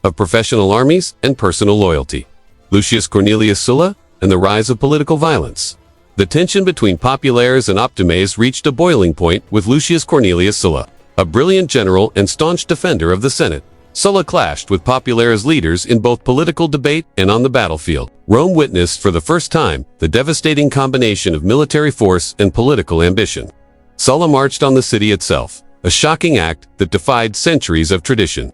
of professional armies and personal loyalty. Lucius Cornelius Sulla and the rise of political violence. The tension between populares and optimates reached a boiling point with Lucius Cornelius Sulla, a brilliant general and staunch defender of the Senate. Sulla clashed with populares leaders in both political debate and on the battlefield. Rome witnessed for the first time the devastating combination of military force and political ambition. Sulla marched on the city itself, a shocking act that defied centuries of tradition.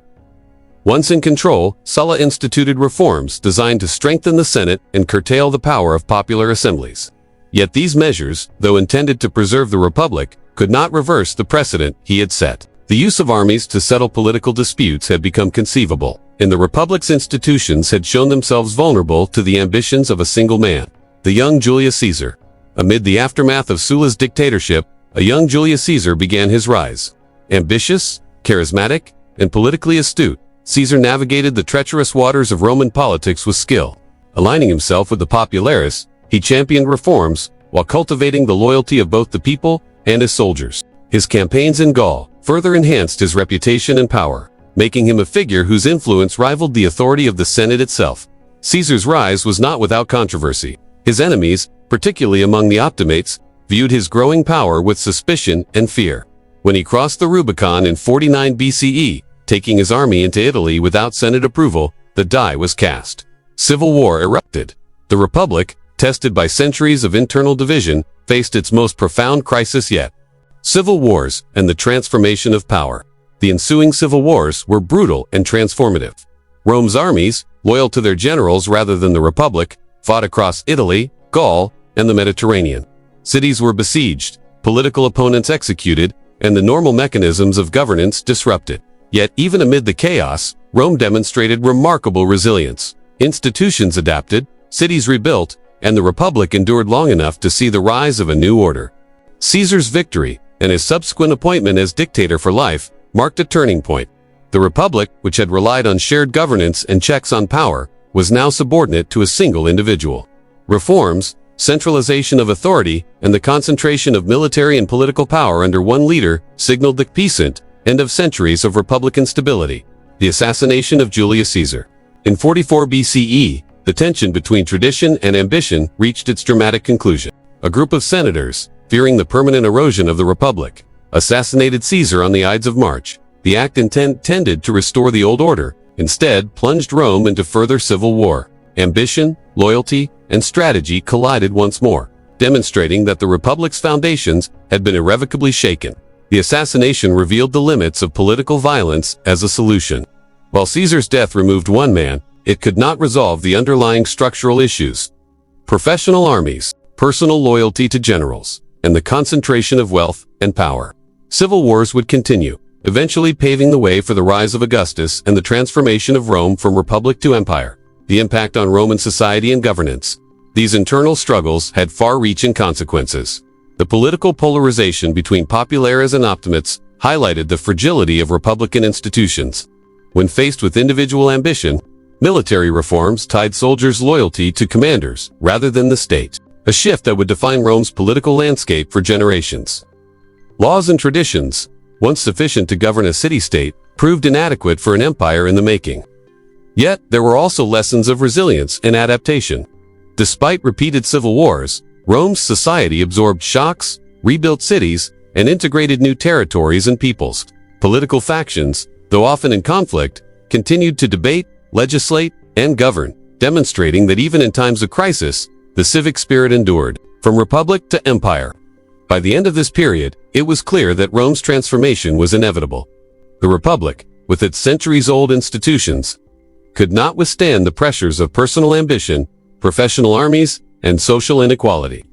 Once in control, Sulla instituted reforms designed to strengthen the Senate and curtail the power of popular assemblies. Yet these measures, though intended to preserve the republic, could not reverse the precedent he had set. The use of armies to settle political disputes had become conceivable, and the republic's institutions had shown themselves vulnerable to the ambitions of a single man, the young Julius Caesar. Amid the aftermath of Sulla's dictatorship, a young Julius Caesar began his rise. Ambitious, charismatic, and politically astute, Caesar navigated the treacherous waters of Roman politics with skill. Aligning himself with the populares, he championed reforms while cultivating the loyalty of both the people and his soldiers. His campaigns in Gaul further enhanced his reputation and power, making him a figure whose influence rivaled the authority of the Senate itself. Caesar's rise was not without controversy. His enemies, particularly among the optimates, viewed his growing power with suspicion and fear. When he crossed the Rubicon in 49 BCE, taking his army into Italy without Senate approval, the die was cast. Civil war erupted. The Republic, tested by centuries of internal division, faced its most profound crisis yet. Civil wars and the transformation of power. The ensuing civil wars were brutal and transformative. Rome's armies, loyal to their generals rather than the Republic, fought across Italy, Gaul, and the Mediterranean. Cities were besieged, political opponents executed, and the normal mechanisms of governance disrupted. Yet even amid the chaos, Rome demonstrated remarkable resilience. Institutions adapted, cities rebuilt, and the Republic endured long enough to see the rise of a new order. Caesar's victory, and his subsequent appointment as dictator for life, marked a turning point. The Republic, which had relied on shared governance and checks on power, was now subordinate to a single individual. Reforms, centralization of authority, and the concentration of military and political power under one leader signaled the peaceful end of centuries of Republican stability. The assassination of Julius Caesar. In 44 BCE, the tension between tradition and ambition reached its dramatic conclusion. A group of senators, fearing the permanent erosion of the Republic, assassinated Caesar on the Ides of March. The act intended to restore the old order, instead plunged Rome into further civil war. Ambition, loyalty, and strategy collided once more, demonstrating that the Republic's foundations had been irrevocably shaken. The assassination revealed the limits of political violence as a solution. While Caesar's death removed one man, it could not resolve the underlying structural issues. Professional armies, personal loyalty to generals, and the concentration of wealth and power. Civil wars would continue, eventually paving the way for the rise of Augustus and the transformation of Rome from republic to empire. The impact on Roman society and governance. These internal struggles had far-reaching consequences. The political polarization between populares and optimates highlighted the fragility of republican institutions. When faced with individual ambition, military reforms tied soldiers' loyalty to commanders rather than the state. a shift that would define Rome's political landscape for generations. Laws and traditions, once sufficient to govern a city-state, proved inadequate for an empire in the making. Yet, there were also lessons of resilience and adaptation. Despite repeated civil wars, Rome's society absorbed shocks, rebuilt cities, and integrated new territories and peoples. Political factions, though often in conflict, continued to debate, legislate, and govern, demonstrating that even in times of crisis, the civic spirit endured, from republic to empire. By the end of this period, it was clear that Rome's transformation was inevitable. The republic, with its centuries-old institutions, could not withstand the pressures of personal ambition, professional armies, and social inequality.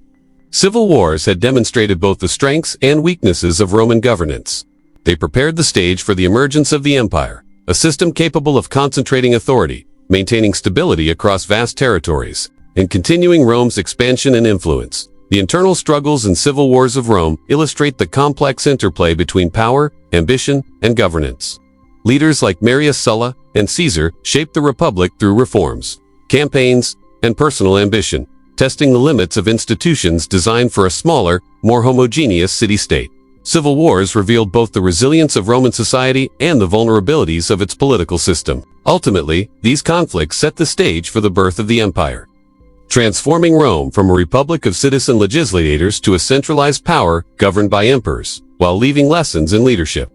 Civil wars had demonstrated both the strengths and weaknesses of Roman governance. They prepared the stage for the emergence of the empire, a system capable of concentrating authority, maintaining stability across vast territories, and continuing Rome's expansion and influence. The internal struggles and civil wars of Rome illustrate the complex interplay between power, ambition, and governance. Leaders like Marius Sulla and Caesar shaped the republic through reforms, campaigns, and personal ambition, testing the limits of institutions designed for a smaller, more homogeneous city-state. Civil wars revealed both the resilience of Roman society and the vulnerabilities of its political system. Ultimately, these conflicts set the stage for the birth of the empire, transforming Rome from a republic of citizen legislators to a centralized power governed by emperors, while leaving lessons in leadership,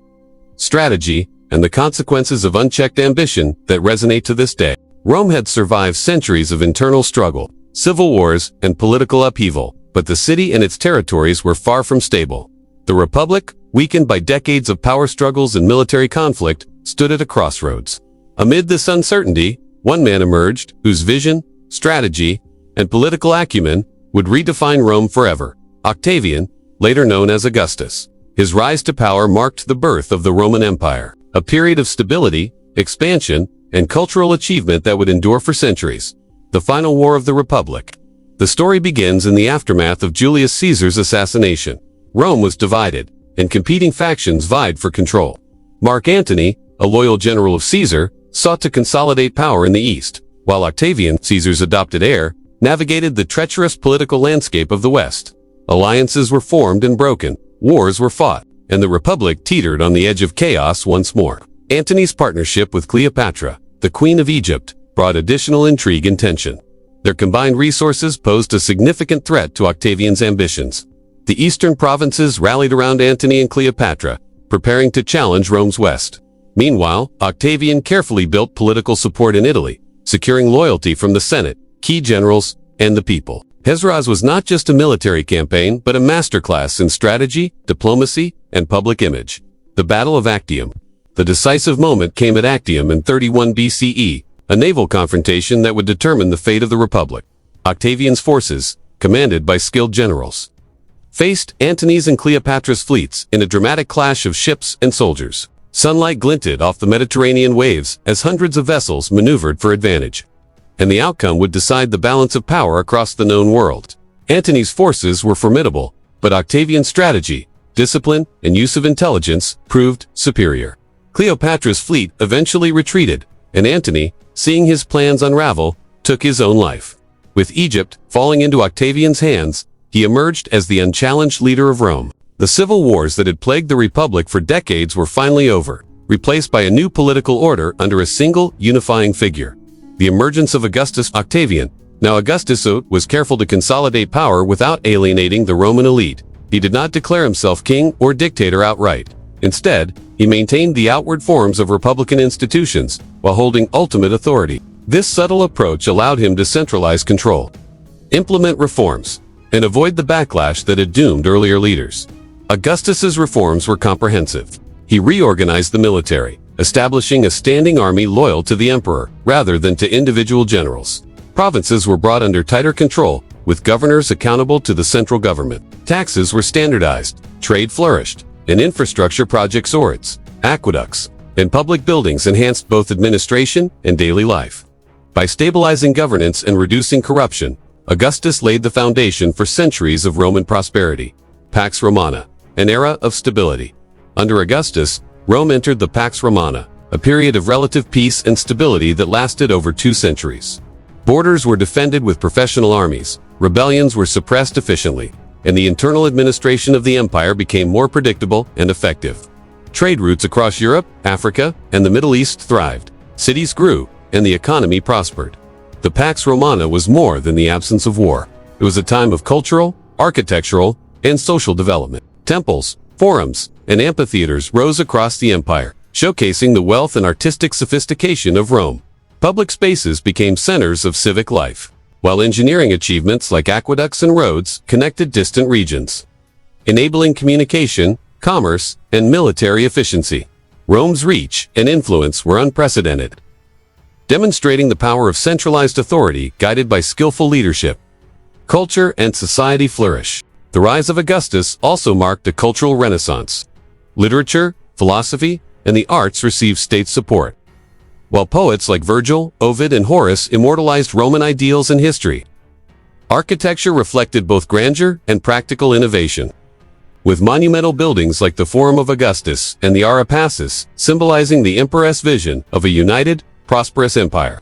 strategy, and the consequences of unchecked ambition that resonate to this day. Rome had survived centuries of internal struggle, civil wars, and political upheaval, but the city and its territories were far from stable. The republic, weakened by decades of power struggles and military conflict, stood at a crossroads. Amid this uncertainty, one man emerged whose vision, strategy, and political acumen would redefine Rome forever: Octavian, later known as Augustus. His rise to power marked the birth of the Roman Empire, a period of stability, expansion, and cultural achievement that would endure for centuries. The final war of the Republic. The story begins in the aftermath of Julius Caesar's assassination. Rome was divided, and competing factions vied for control. Mark Antony, a loyal general of Caesar, sought to consolidate power in the east, while Octavian, Caesar's adopted heir, navigated the treacherous political landscape of the west. Alliances were formed and broken, wars were fought, and the Republic teetered on the edge of chaos once more. Antony's partnership with Cleopatra, the Queen of Egypt, brought additional intrigue and tension. Their combined resources posed a significant threat to Octavian's ambitions. The eastern provinces rallied around Antony and Cleopatra, preparing to challenge Rome's west. Meanwhile, Octavian carefully built political support in Italy, securing loyalty from the Senate, key generals, and the people. His was not just a military campaign, but a masterclass in strategy, diplomacy, and public image. The Battle of Actium. The decisive moment came at Actium in 31 BCE, a naval confrontation that would determine the fate of the Republic. Octavian's forces, commanded by skilled generals, faced Antony's and Cleopatra's fleets in a dramatic clash of ships and soldiers. Sunlight glinted off the Mediterranean waves as hundreds of vessels maneuvered for advantage, and the outcome would decide the balance of power across the known world. Antony's forces were formidable, but Octavian's strategy, discipline, and use of intelligence proved superior. Cleopatra's fleet eventually retreated, and Antony, seeing his plans unravel, took his own life. With Egypt falling into Octavian's hands, he emerged as the unchallenged leader of Rome. The civil wars that had plagued the Republic for decades were finally over, replaced by a new political order under a single, unifying figure: the emergence of Augustus Octavian. Now Augustus was careful to consolidate power without alienating the Roman elite. He did not declare himself king or dictator outright. Instead, he maintained the outward forms of republican institutions, while holding ultimate authority. This subtle approach allowed him to centralize control, implement reforms, and avoid the backlash that had doomed earlier leaders. Augustus's reforms were comprehensive. He reorganized the military, establishing a standing army loyal to the emperor, rather than to individual generals. Provinces were brought under tighter control, with governors accountable to the central government. Taxes were standardized, trade flourished, and infrastructure projects soared. Aqueducts and public buildings enhanced both administration and daily life. By stabilizing governance and reducing corruption, Augustus laid the foundation for centuries of Roman prosperity. Pax Romana, an era of stability. Under Augustus, Rome entered the Pax Romana, a period of relative peace and stability that lasted over 2 centuries. Borders were defended with professional armies, rebellions were suppressed efficiently, and the internal administration of the empire became more predictable and effective. Trade routes across Europe, Africa, and the Middle East thrived. Cities grew, and the economy prospered. The Pax Romana was more than the absence of war. It was a time of cultural, architectural, and social development. Temples, forums, and amphitheaters rose across the empire, showcasing the wealth and artistic sophistication of Rome. Public spaces became centers of civic life, while engineering achievements like aqueducts and roads connected distant regions, enabling communication, commerce, and military efficiency. Rome's reach and influence were unprecedented, demonstrating the power of centralized authority guided by skillful leadership. Culture and society flourish. The rise of Augustus also marked a cultural renaissance. Literature, philosophy, and the arts received state support, while poets like Virgil, Ovid, and Horace immortalized Roman ideals and history. Architecture reflected both grandeur and practical innovation, with monumental buildings like the Forum of Augustus and the Ara Pacis symbolizing the emperor's vision of a united, prosperous empire.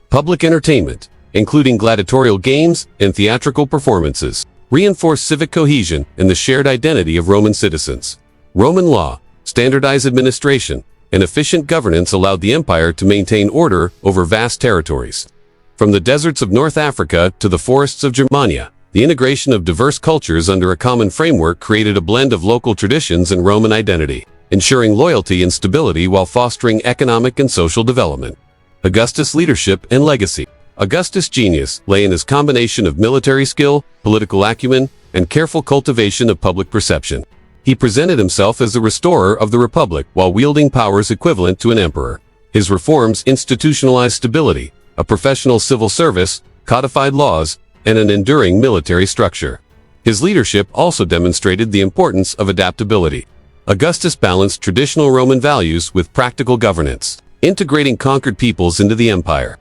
Public entertainment, including gladiatorial games and theatrical performances, reinforced civic cohesion and the shared identity of Roman citizens. Roman law, standardized administration, and efficient governance allowed the empire to maintain order over vast territories. From the deserts of North Africa to the forests of Germania, the integration of diverse cultures under a common framework created a blend of local traditions and Roman identity, ensuring loyalty and stability while fostering economic and social development. Augustus' leadership and legacy. Augustus' genius lay in his combination of military skill, political acumen, and careful cultivation of public perception. He presented himself as the restorer of the Republic while wielding powers equivalent to an emperor. His reforms institutionalized stability, a professional civil service, codified laws, and an enduring military structure. His leadership also demonstrated the importance of adaptability. Augustus balanced traditional Roman values with practical governance, integrating conquered peoples into the empire,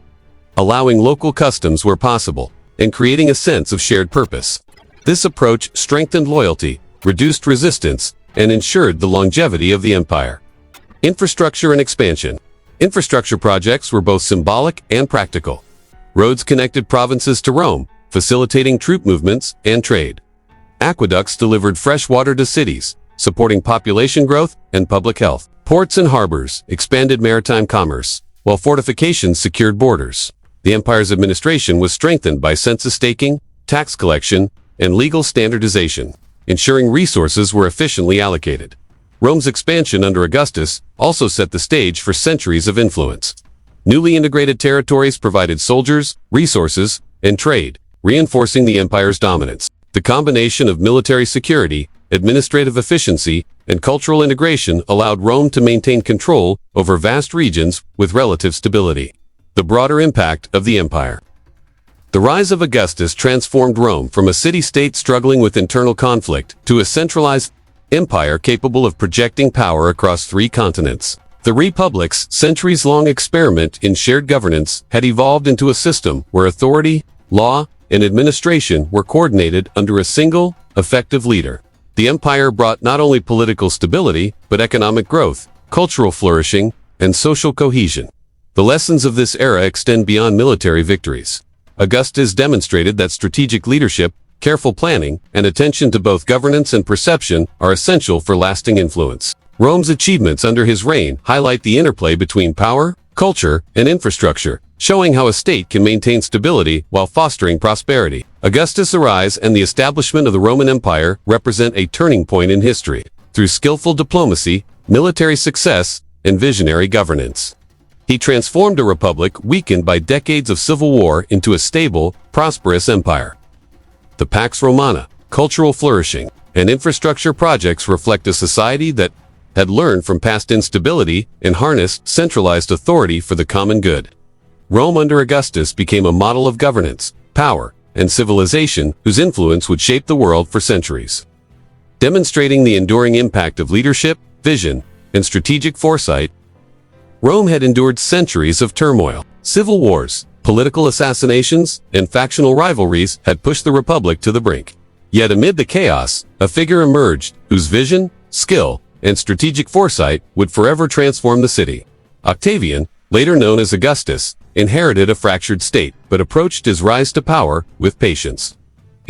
allowing local customs where possible, and creating a sense of shared purpose. This approach strengthened loyalty, reduced resistance, and ensured the longevity of the empire. Infrastructure and expansion. Infrastructure projects were both symbolic and practical. Roads connected provinces to Rome, facilitating troop movements and trade. Aqueducts delivered fresh water to cities, supporting population growth and public health. Ports and harbors expanded maritime commerce, while fortifications secured borders. The empire's administration was strengthened by census taking, tax collection, and legal standardization, ensuring resources were efficiently allocated. Rome's expansion under Augustus also set the stage for centuries of influence. Newly integrated territories provided soldiers, resources, and trade, reinforcing the empire's dominance. The combination of military security, administrative efficiency, and cultural integration allowed Rome to maintain control over vast regions with relative stability. The broader impact of the empire. The rise of Augustus transformed Rome from a city-state struggling with internal conflict to a centralized empire capable of projecting power across 3 continents. The Republic's centuries-long experiment in shared governance had evolved into a system where authority, law, and administration were coordinated under a single, effective leader. The empire brought not only political stability, but economic growth, cultural flourishing, and social cohesion. The lessons of this era extend beyond military victories. Augustus demonstrated that strategic leadership, careful planning, and attention to both governance and perception are essential for lasting influence. Rome's achievements under his reign highlight the interplay between power, culture, and infrastructure, showing how a state can maintain stability while fostering prosperity. Augustus' rise and the establishment of the Roman Empire represent a turning point in history. Through skillful diplomacy, military success, and visionary governance, he transformed a republic weakened by decades of civil war into a stable, prosperous empire. The Pax Romana, cultural flourishing, and infrastructure projects reflect a society that had learned from past instability and harnessed centralized authority for the common good. Rome under Augustus became a model of governance, power, and civilization whose influence would shape the world for centuries. Demonstrating the enduring impact of leadership, vision, and strategic foresight, Rome had endured centuries of turmoil. Civil wars, political assassinations, and factional rivalries had pushed the Republic to the brink. Yet amid the chaos, a figure emerged whose vision, skill, and strategic foresight would forever transform the city. Octavian, later known as Augustus, inherited a fractured state, but approached his rise to power with patience.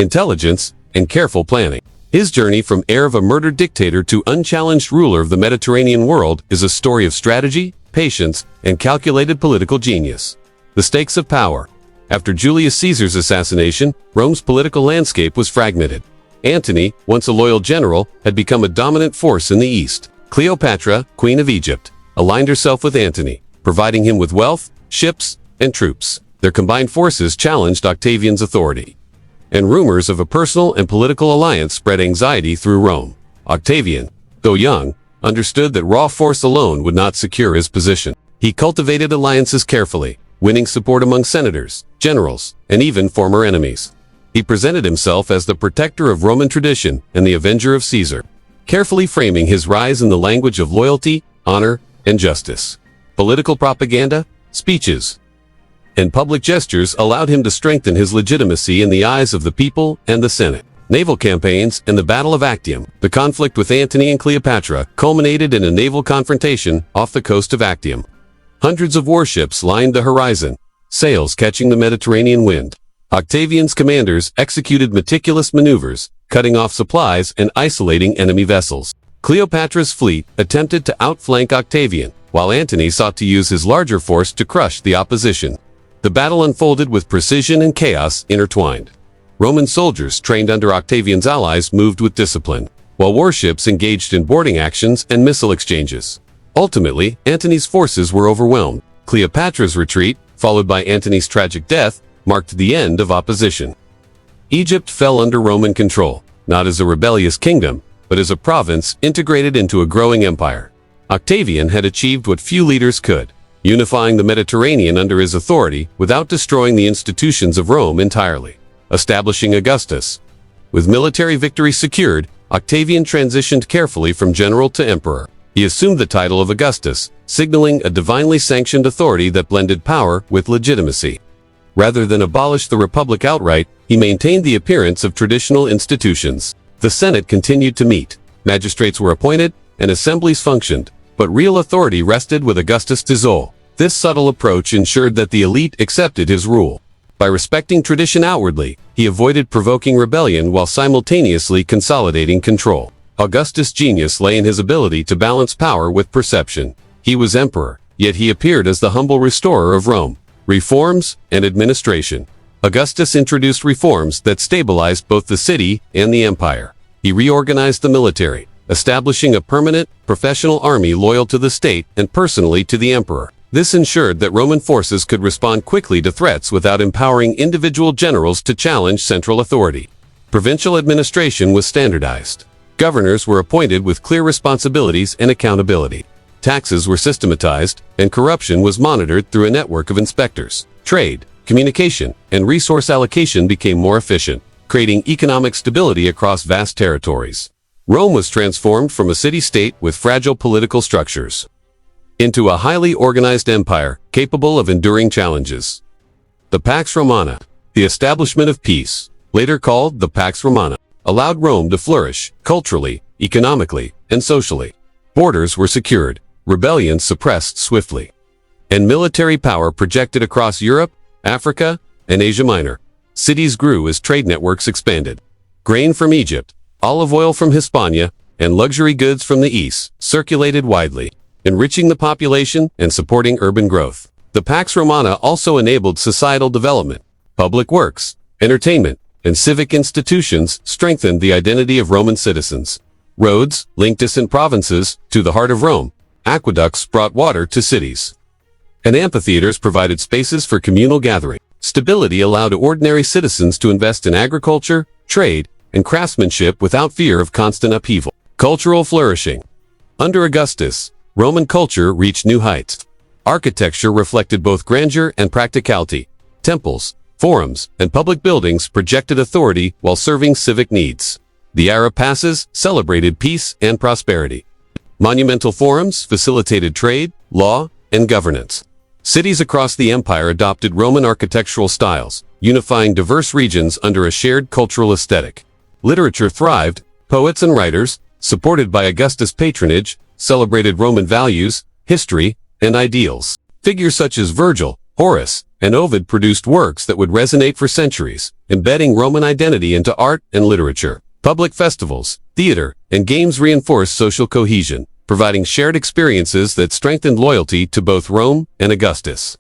intelligence, and careful planning. His journey from heir of a murdered dictator to unchallenged ruler of the Mediterranean world is a story of strategy, patience, and calculated political genius. The stakes of power. After Julius Caesar's assassination, Rome's political landscape was fragmented. Antony, once a loyal general, had become a dominant force in the east. Cleopatra, Queen of Egypt, aligned herself with Antony, providing him with wealth, ships, and troops. Their combined forces challenged Octavian's authority. And rumors of a personal and political alliance spread anxiety through Rome. Octavian, though young, understood that raw force alone would not secure his position. He cultivated alliances carefully, winning support among senators, generals, and even former enemies. He presented himself as the protector of Roman tradition and the avenger of Caesar, carefully framing his rise in the language of loyalty, honor, and justice. Political propaganda, speeches, and public gestures allowed him to strengthen his legitimacy in the eyes of the people and the Senate. Naval campaigns and the Battle of Actium. The conflict with Antony and Cleopatra culminated in a naval confrontation off the coast of Actium. Hundreds of warships lined the horizon, sails catching the Mediterranean wind. Octavian's commanders executed meticulous maneuvers, cutting off supplies and isolating enemy vessels. Cleopatra's fleet attempted to outflank Octavian, while Antony sought to use his larger force to crush the opposition. The battle unfolded with precision and chaos intertwined. Roman soldiers trained under Octavian's allies moved with discipline, while warships engaged in boarding actions and missile exchanges. Ultimately, Antony's forces were overwhelmed. Cleopatra's retreat, followed by Antony's tragic death, marked the end of opposition. Egypt fell under Roman control, not as a rebellious kingdom, but as a province integrated into a growing empire. Octavian had achieved what few leaders could, unifying the Mediterranean under his authority without destroying the institutions of Rome entirely. Establishing Augustus. With military victory secured, Octavian transitioned carefully from general to emperor. He assumed the title of Augustus, signaling a divinely sanctioned authority that blended power with legitimacy. Rather than abolish the republic outright, he maintained the appearance of traditional institutions. The Senate continued to meet, magistrates were appointed, and assemblies functioned, but real authority rested with Augustus Caesar. This subtle approach ensured that the elite accepted his rule. By respecting tradition outwardly, he avoided provoking rebellion while simultaneously consolidating control. Augustus' genius lay in his ability to balance power with perception. He was emperor, yet he appeared as the humble restorer of Rome. Reforms and administration. Augustus introduced reforms that stabilized both the city and the empire. He reorganized the military, establishing a permanent, professional army loyal to the state and personally to the emperor. This ensured that Roman forces could respond quickly to threats without empowering individual generals to challenge central authority. Provincial administration was standardized. Governors were appointed with clear responsibilities and accountability. Taxes were systematized, and corruption was monitored through a network of inspectors. Trade, communication, and resource allocation became more efficient, creating economic stability across vast territories. Rome was transformed from a city-state with fragile political structures into a highly organized empire capable of enduring challenges. The Pax Romana, the establishment of peace, later called the Pax Romana, allowed Rome to flourish culturally, economically, and socially. Borders were secured, rebellions suppressed swiftly, and military power projected across Europe, Africa, and Asia Minor. Cities grew as trade networks expanded. Grain from Egypt, olive oil from Hispania, and luxury goods from the east circulated widely, enriching the population and supporting urban growth. The Pax Romana also enabled societal development. Public works, entertainment, and civic institutions strengthened the identity of Roman citizens. Roads linked distant provinces to the heart of Rome. Aqueducts brought water to cities, and amphitheaters provided spaces for communal gathering. Stability allowed ordinary citizens to invest in agriculture, trade, and craftsmanship without fear of constant upheaval. Cultural flourishing. Under Augustus, Roman culture reached new heights. Architecture reflected both grandeur and practicality. Temples, forums, and public buildings projected authority while serving civic needs. The Arab passes celebrated peace and prosperity. Monumental forums facilitated trade, law, and governance. Cities across the empire adopted Roman architectural styles, unifying diverse regions under a shared cultural aesthetic. Literature thrived. Poets and writers, supported by Augustus' patronage, celebrated Roman values, history, and ideals. Figures such as Virgil, Horace, and Ovid produced works that would resonate for centuries, embedding Roman identity into art and literature. Public festivals, theater, and games reinforced social cohesion, providing shared experiences that strengthened loyalty to both Rome and Augustus.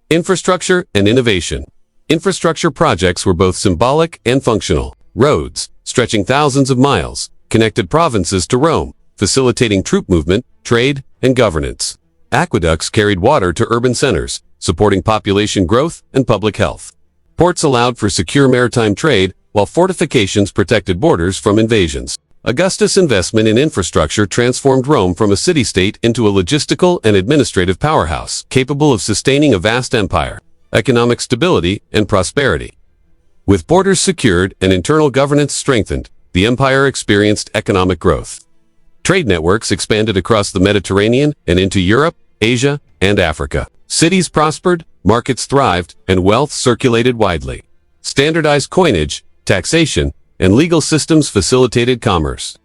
Infrastructure and innovation. Infrastructure projects were both symbolic and functional. Roads, stretching thousands of miles, connected provinces to Rome, facilitating troop movement, trade, and governance. Aqueducts carried water to urban centers, supporting population growth and public health. Ports allowed for secure maritime trade, while fortifications protected borders from invasions. Augustus' investment in infrastructure transformed Rome from a city-state into a logistical and administrative powerhouse, capable of sustaining a vast empire, economic stability, and prosperity. With borders secured and internal governance strengthened, the empire experienced economic growth. Trade networks expanded across the Mediterranean and into Europe, Asia, and Africa. Cities prospered, markets thrived, and wealth circulated widely. Standardized coinage, taxation, and legal systems facilitated commerce.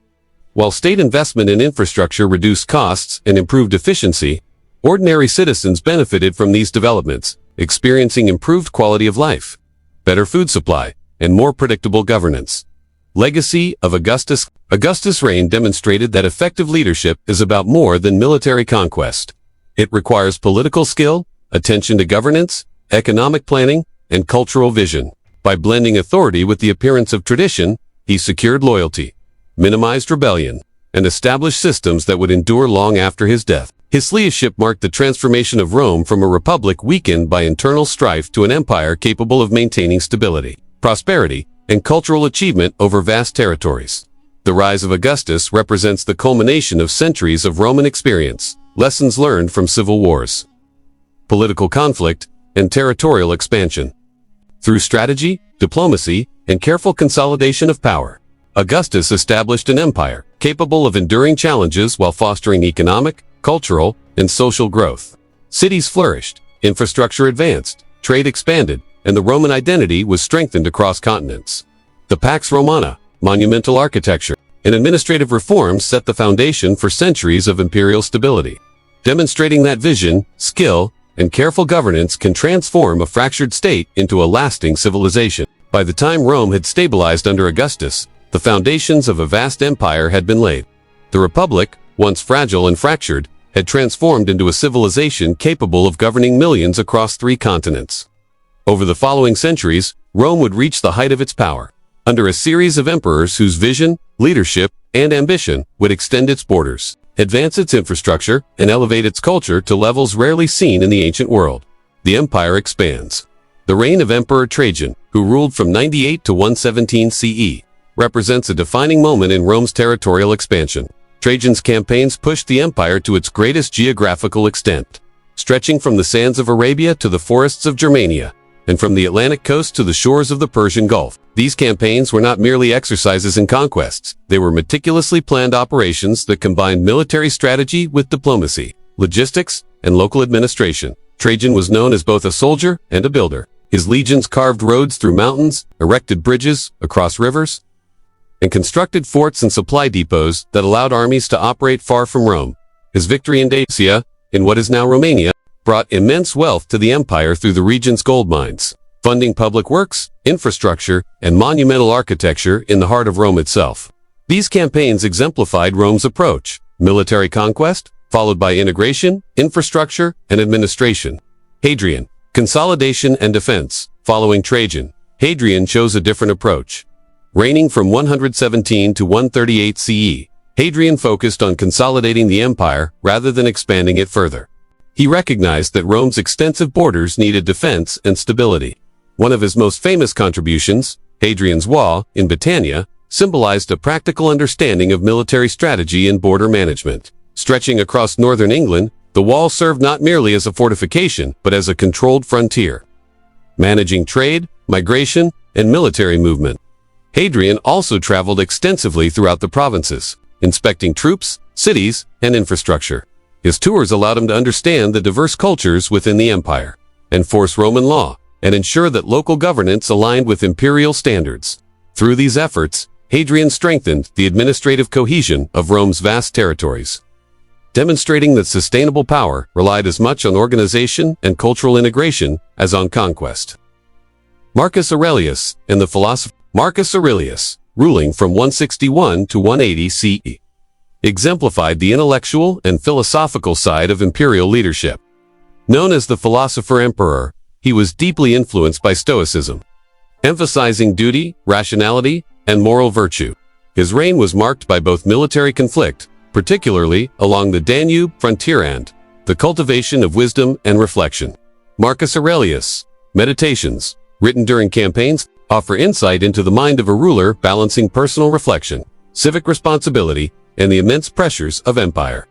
While state investment in infrastructure reduced costs and improved efficiency, ordinary citizens benefited from these developments, experiencing improved quality of life, better food supply, and more predictable governance. Legacy of Augustus. Augustus' reign demonstrated that effective leadership is about more than military conquest. It requires political skill, attention to governance, economic planning, and cultural vision. By blending authority with the appearance of tradition, he secured loyalty, minimized rebellion, and established systems that would endure long after his death. His leadership marked the transformation of Rome from a republic weakened by internal strife to an empire capable of maintaining stability, prosperity, and cultural achievement over vast territories. The rise of Augustus represents the culmination of centuries of Roman experience, lessons learned from civil wars, political conflict, and territorial expansion. Through strategy, diplomacy, and careful consolidation of power, Augustus established an empire capable of enduring challenges while fostering economic, cultural, and social growth. Cities flourished, infrastructure advanced, trade expanded, and the Roman identity was strengthened across continents. The Pax Romana, monumental architecture, and administrative reforms set the foundation for centuries of imperial stability, demonstrating that vision, skill, and careful governance can transform a fractured state into a lasting civilization. By the time Rome had stabilized under Augustus, the foundations of a vast empire had been laid. The Republic, once fragile and fractured, had transformed into a civilization capable of governing millions across 3 continents. Over the following centuries, Rome would reach the height of its power, under a series of emperors whose vision, leadership, and ambition would extend its borders, advance its infrastructure, and elevate its culture to levels rarely seen in the ancient world. The empire expands. The reign of Emperor Trajan, who ruled from 98 to 117 CE, represents a defining moment in Rome's territorial expansion. Trajan's campaigns pushed the empire to its greatest geographical extent, stretching from the sands of Arabia to the forests of Germania, and from the Atlantic coast to the shores of the Persian Gulf. These campaigns were not merely exercises in conquests. They were meticulously planned operations that combined military strategy with diplomacy, logistics, and local administration. Trajan was known as both a soldier and a builder. His legions carved roads through mountains, erected bridges across rivers, and constructed forts and supply depots that allowed armies to operate far from Rome. His victory in Dacia, in what is now Romania, brought immense wealth to the empire through the region's gold mines, funding public works, infrastructure, and monumental architecture in the heart of Rome itself. These campaigns exemplified Rome's approach: military conquest, followed by integration, infrastructure, and administration. Hadrian, consolidation and defense. Following Trajan, Hadrian chose a different approach. Reigning from 117 to 138 CE, Hadrian focused on consolidating the empire rather than expanding it further. He recognized that Rome's extensive borders needed defense and stability. One of his most famous contributions, Hadrian's Wall, in Britannia, symbolized a practical understanding of military strategy and border management. Stretching across northern England, the wall served not merely as a fortification, but as a controlled frontier, managing trade, migration, and military movement. Hadrian also traveled extensively throughout the provinces, inspecting troops, cities, and infrastructure. His tours allowed him to understand the diverse cultures within the empire, enforce Roman law, and ensure that local governance aligned with imperial standards. Through these efforts, Hadrian strengthened the administrative cohesion of Rome's vast territories. demonstrating that sustainable power relied as much on organization and cultural integration as on conquest. Marcus Aurelius and the philosopher Marcus Aurelius, ruling from 161 to 180 CE, exemplified the intellectual and philosophical side of imperial leadership. Known as the philosopher-emperor, he was deeply influenced by Stoicism, emphasizing duty, rationality, and moral virtue. His reign was marked by both military conflict, particularly along the Danube frontier, and the cultivation of wisdom and reflection. Marcus Aurelius' Meditations, written during campaigns, offer insight into the mind of a ruler balancing personal reflection, civic responsibility, and the immense pressures of empire.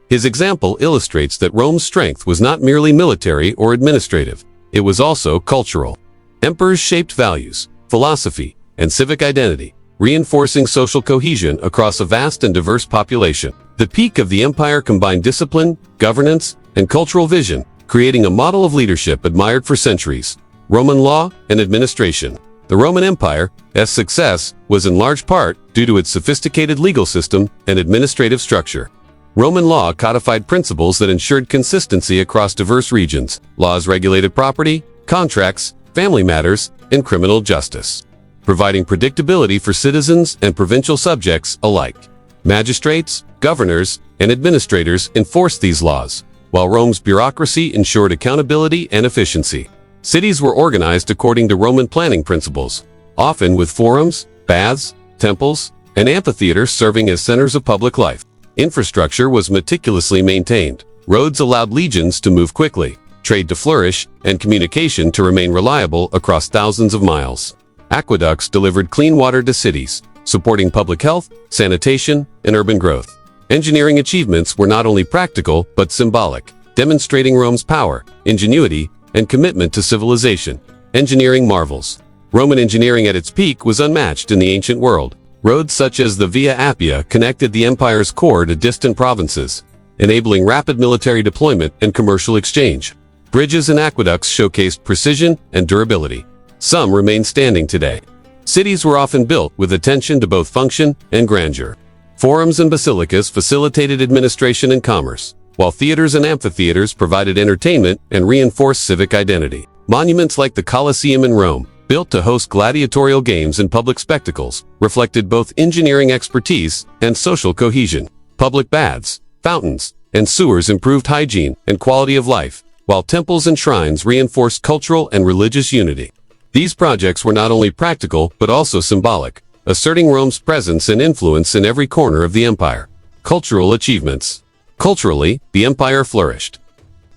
His example illustrates that Rome's strength was not merely military or administrative, it was also cultural. Emperors shaped values, philosophy, and civic identity, reinforcing social cohesion across a vast and diverse population. The peak of the empire combined discipline, governance, and cultural vision, creating a model of leadership admired for centuries. Roman law and administration. The Roman Empire's success was in large part due to its sophisticated legal system and administrative structure. Roman law codified principles that ensured consistency across diverse regions. Laws regulated property, contracts, family matters, and criminal justice, providing predictability for citizens and provincial subjects alike. Magistrates, governors, and administrators enforced these laws, while Rome's bureaucracy ensured accountability and efficiency. Cities were organized according to Roman planning principles, often with forums, baths, temples, and amphitheaters serving as centers of public life. Infrastructure was meticulously maintained. Roads allowed legions to move quickly, trade to flourish, and communication to remain reliable across thousands of miles. Aqueducts delivered clean water to cities, supporting public health, sanitation, and urban growth. Engineering achievements were not only practical but symbolic, demonstrating Rome's power, ingenuity, and commitment to civilization. Engineering marvels. Roman engineering at its peak was unmatched in the ancient world. Roads such as the Via Appia connected the empire's core to distant provinces, enabling rapid military deployment and commercial exchange. Bridges and aqueducts showcased precision and durability. Some remain standing today. Cities were often built with attention to both function and grandeur. Forums and basilicas facilitated administration and commerce, while theaters and amphitheaters provided entertainment and reinforced civic identity. Monuments like the Colosseum in Rome, built to host gladiatorial games and public spectacles, reflected both engineering expertise and social cohesion. Public baths, fountains, and sewers improved hygiene and quality of life, while temples and shrines reinforced cultural and religious unity. These projects were not only practical but also symbolic, asserting Rome's presence and influence in every corner of the empire. Cultural achievements. Culturally, the empire flourished.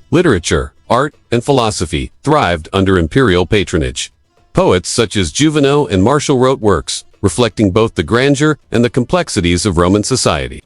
Literature, art, and philosophy thrived under imperial patronage. Poets such as Juvenal and Martial wrote works, reflecting both the grandeur and the complexities of Roman society.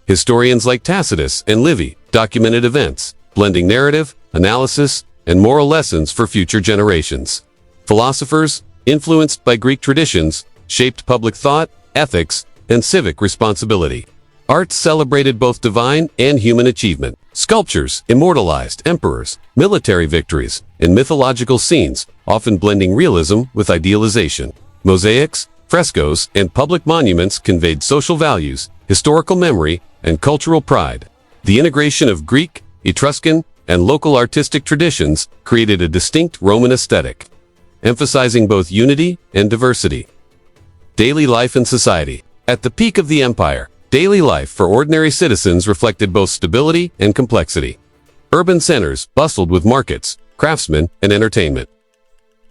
Historians like Tacitus and Livy documented events, blending narrative, analysis, and moral lessons for future generations. Philosophers, influenced by Greek traditions, shaped public thought, ethics, and civic responsibility. Art celebrated both divine and human achievement. Sculptures immortalized emperors, military victories, and mythological scenes, often blending realism with idealization. Mosaics, frescoes, and public monuments conveyed social values, historical memory, and cultural pride. The integration of Greek, Etruscan, and local artistic traditions created a distinct Roman aesthetic, emphasizing both unity and diversity. Daily life and society. At the peak of the empire, daily life for ordinary citizens reflected both stability and complexity. Urban centers bustled with markets, craftsmen, and entertainment.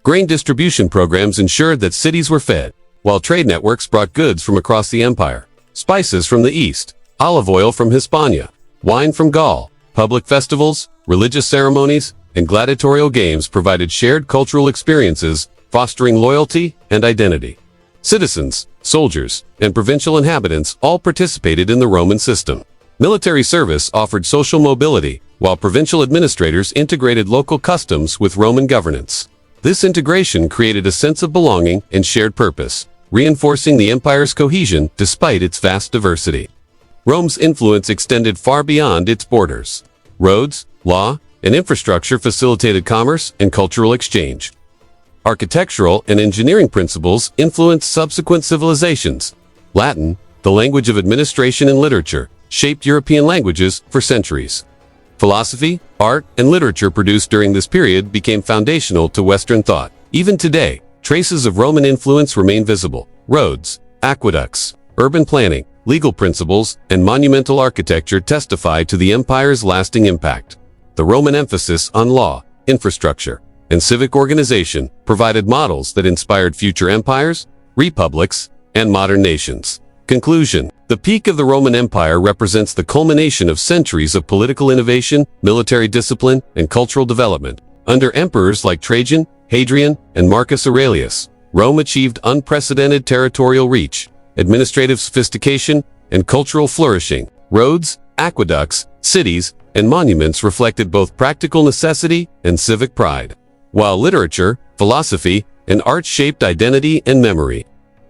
Grain distribution programs ensured that cities were fed, while trade networks brought goods from across the empire. Spices from the east, olive oil from Hispania, wine from Gaul. Public festivals, religious ceremonies, and gladiatorial games provided shared cultural experiences, fostering loyalty and identity. Citizens, soldiers, and provincial inhabitants all participated in the Roman system. Military service offered social mobility, while provincial administrators integrated local customs with Roman governance. This integration created a sense of belonging and shared purpose, reinforcing the empire's cohesion despite its vast diversity. Rome's influence extended far beyond its borders. Roads, law, and infrastructure facilitated commerce and cultural exchange. Architectural and engineering principles influenced subsequent civilizations. Latin, the language of administration and literature, shaped European languages for centuries. Philosophy, art, and literature produced during this period became foundational to Western thought. Even today, traces of Roman influence remain visible. Roads, aqueducts, urban planning, legal principles, and monumental architecture testify to the empire's lasting impact. The Roman emphasis on law, infrastructure, and civic organization provided models that inspired future empires, republics, and modern nations. Conclusion: the peak of the Roman Empire represents the culmination of centuries of political innovation, military discipline, and cultural development. Under emperors like Trajan, Hadrian, and Marcus Aurelius, Rome achieved unprecedented territorial reach, administrative sophistication, and cultural flourishing. Roads, aqueducts, cities, and monuments reflected both practical necessity and civic pride, while literature, philosophy, and art shaped identity and memory.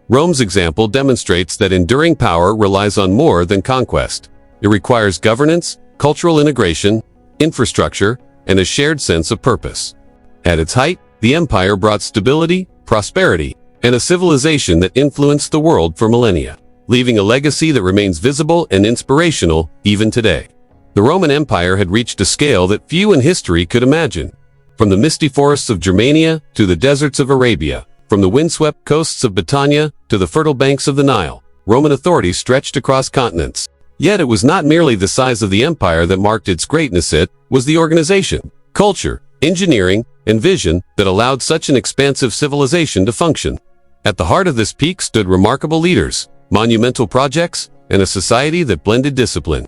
Rome's example demonstrates that enduring power relies on more than conquest. It requires governance, cultural integration, infrastructure, and a shared sense of purpose. At its height, the empire brought stability, prosperity, and a civilization that influenced the world for millennia, leaving a legacy that remains visible and inspirational even today. The Roman Empire had reached a scale that few in history could imagine. From the misty forests of Germania to the deserts of Arabia, from the windswept coasts of Britannia to the fertile banks of the Nile, Roman authority stretched across continents. Yet it was not merely the size of the empire that marked its greatness, it was the organization, culture, engineering, and vision that allowed such an expansive civilization to function. At the heart of this peak stood remarkable leaders, monumental projects, and a society that blended discipline,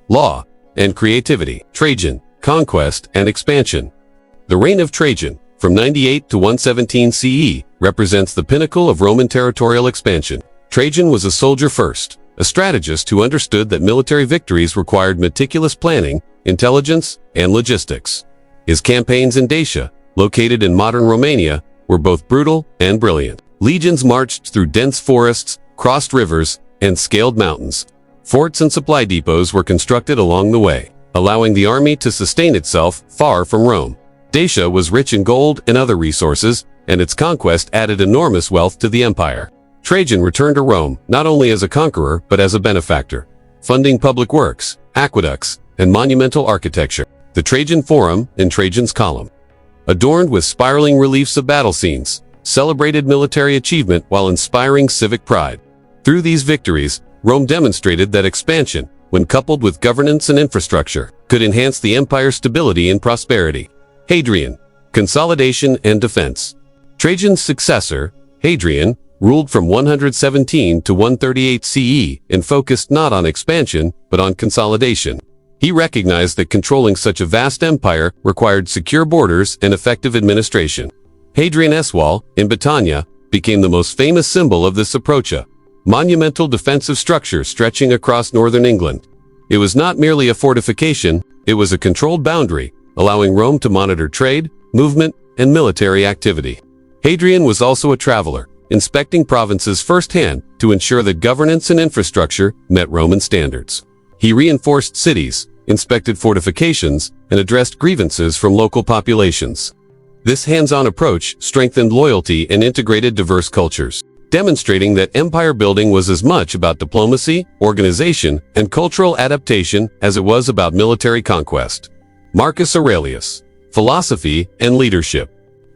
law, and creativity. Trajan, conquest, and expansion. The reign of Trajan, from 98 to 117 CE, represents the pinnacle of Roman territorial expansion. Trajan was a soldier first, a strategist who understood that military victories required meticulous planning, intelligence, and logistics. His campaigns in Dacia, located in modern Romania, were both brutal and brilliant. Legions marched through dense forests, crossed rivers, and scaled mountains. Forts and supply depots were constructed along the way, allowing the army to sustain itself far from Rome. Dacia was rich in gold and other resources, and its conquest added enormous wealth to the empire. Trajan returned to Rome not only as a conqueror but as a benefactor, funding public works, aqueducts, and monumental architecture. The Trajan Forum and Trajan's Column, adorned with spiraling reliefs of battle scenes, celebrated military achievement while inspiring civic pride. Through these victories, Rome demonstrated that expansion, when coupled with governance and infrastructure, could enhance the empire's stability and prosperity. Hadrian, consolidation and defense. Trajan's successor, Hadrian, ruled from 117 to 138 CE and focused not on expansion, but on consolidation. He recognized that controlling such a vast empire required secure borders and effective administration. Hadrian's Wall, in Britannia, became the most famous symbol of this approach, a monumental defensive structure stretching across northern England. It was not merely a fortification, it was a controlled boundary, allowing Rome to monitor trade, movement, and military activity. Hadrian was also a traveler, inspecting provinces firsthand to ensure that governance and infrastructure met Roman standards. He reinforced cities, inspected fortifications, and addressed grievances from local populations. This hands-on approach strengthened loyalty and integrated diverse cultures, demonstrating that empire building was as much about diplomacy, organization, and cultural adaptation as it was about military conquest. Marcus Aurelius, philosophy and leadership.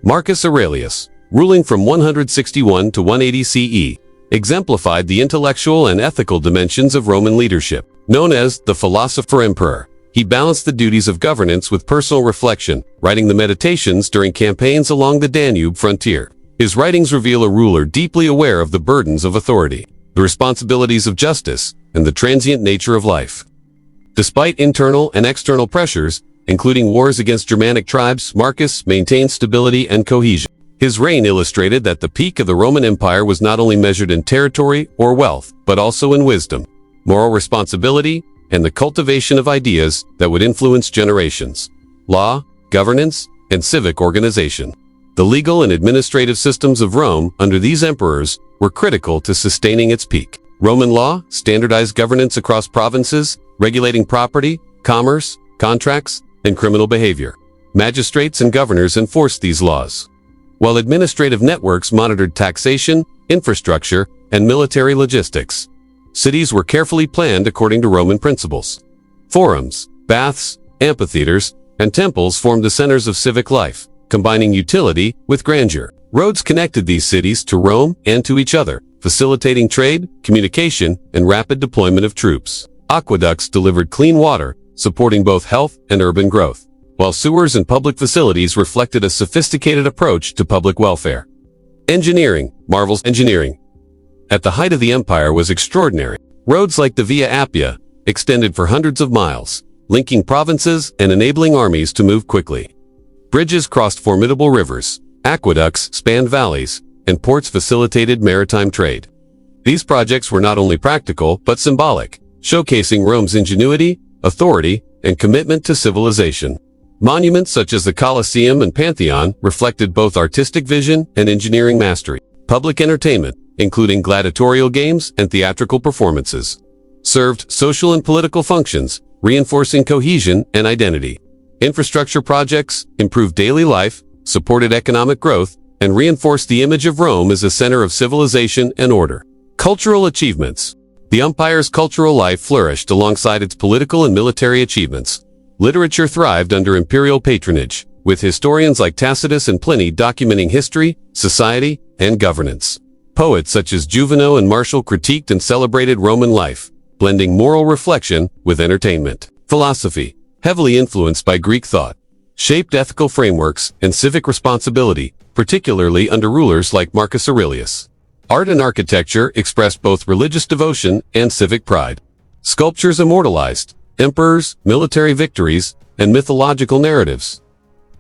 Marcus Aurelius, ruling from 161 to 180 CE, exemplified the intellectual and ethical dimensions of Roman leadership. Known as the philosopher emperor, he balanced the duties of governance with personal reflection, writing the Meditations during campaigns along the Danube frontier. His writings reveal a ruler deeply aware of the burdens of authority, the responsibilities of justice, and the transient nature of life. Despite internal and external pressures, including wars against Germanic tribes, Marcus maintained stability and cohesion. His reign illustrated that the peak of the Roman Empire was not only measured in territory or wealth, but also in wisdom, moral responsibility, and the cultivation of ideas that would influence generations. Law, governance, and civic organization. The legal and administrative systems of Rome under these emperors were critical to sustaining its peak. Roman law standardized governance across provinces, regulating property, commerce, contracts, and criminal behavior. Magistrates and governors enforced these laws, while administrative networks monitored taxation, infrastructure, and military logistics. Cities were carefully planned according to Roman principles. Forums, baths, amphitheaters, and temples formed the centers of civic life, combining utility with grandeur. Roads connected these cities to Rome and to each other, facilitating trade, communication, and rapid deployment of troops. Aqueducts delivered clean water, supporting both health and urban growth, while sewers and public facilities reflected a sophisticated approach to public welfare. Engineering, marvels engineering. At the height of the empire was extraordinary. Roads like the Via Appia extended for hundreds of miles, linking provinces and enabling armies to move quickly. Bridges crossed formidable rivers, aqueducts spanned valleys, and ports facilitated maritime trade. These projects were not only practical but symbolic, showcasing Rome's ingenuity, authority, and commitment to civilization. Monuments such as the Colosseum and Pantheon reflected both artistic vision and engineering mastery. Public entertainment, including gladiatorial games and theatrical performances, served social and political functions, reinforcing cohesion and identity. Infrastructure projects improved daily life, supported economic growth, and reinforced the image of Rome as a center of civilization and order. Cultural achievements. The empire's cultural life flourished alongside its political and military achievements. Literature thrived under imperial patronage, with historians like Tacitus and Pliny documenting history, society, and governance. Poets such as Juvenal and Martial critiqued and celebrated Roman life, blending moral reflection with entertainment. Philosophy, heavily influenced by Greek thought, shaped ethical frameworks and civic responsibility, particularly under rulers like Marcus Aurelius. Art and architecture expressed both religious devotion and civic pride. Sculptures immortalized emperors, military victories, and mythological narratives.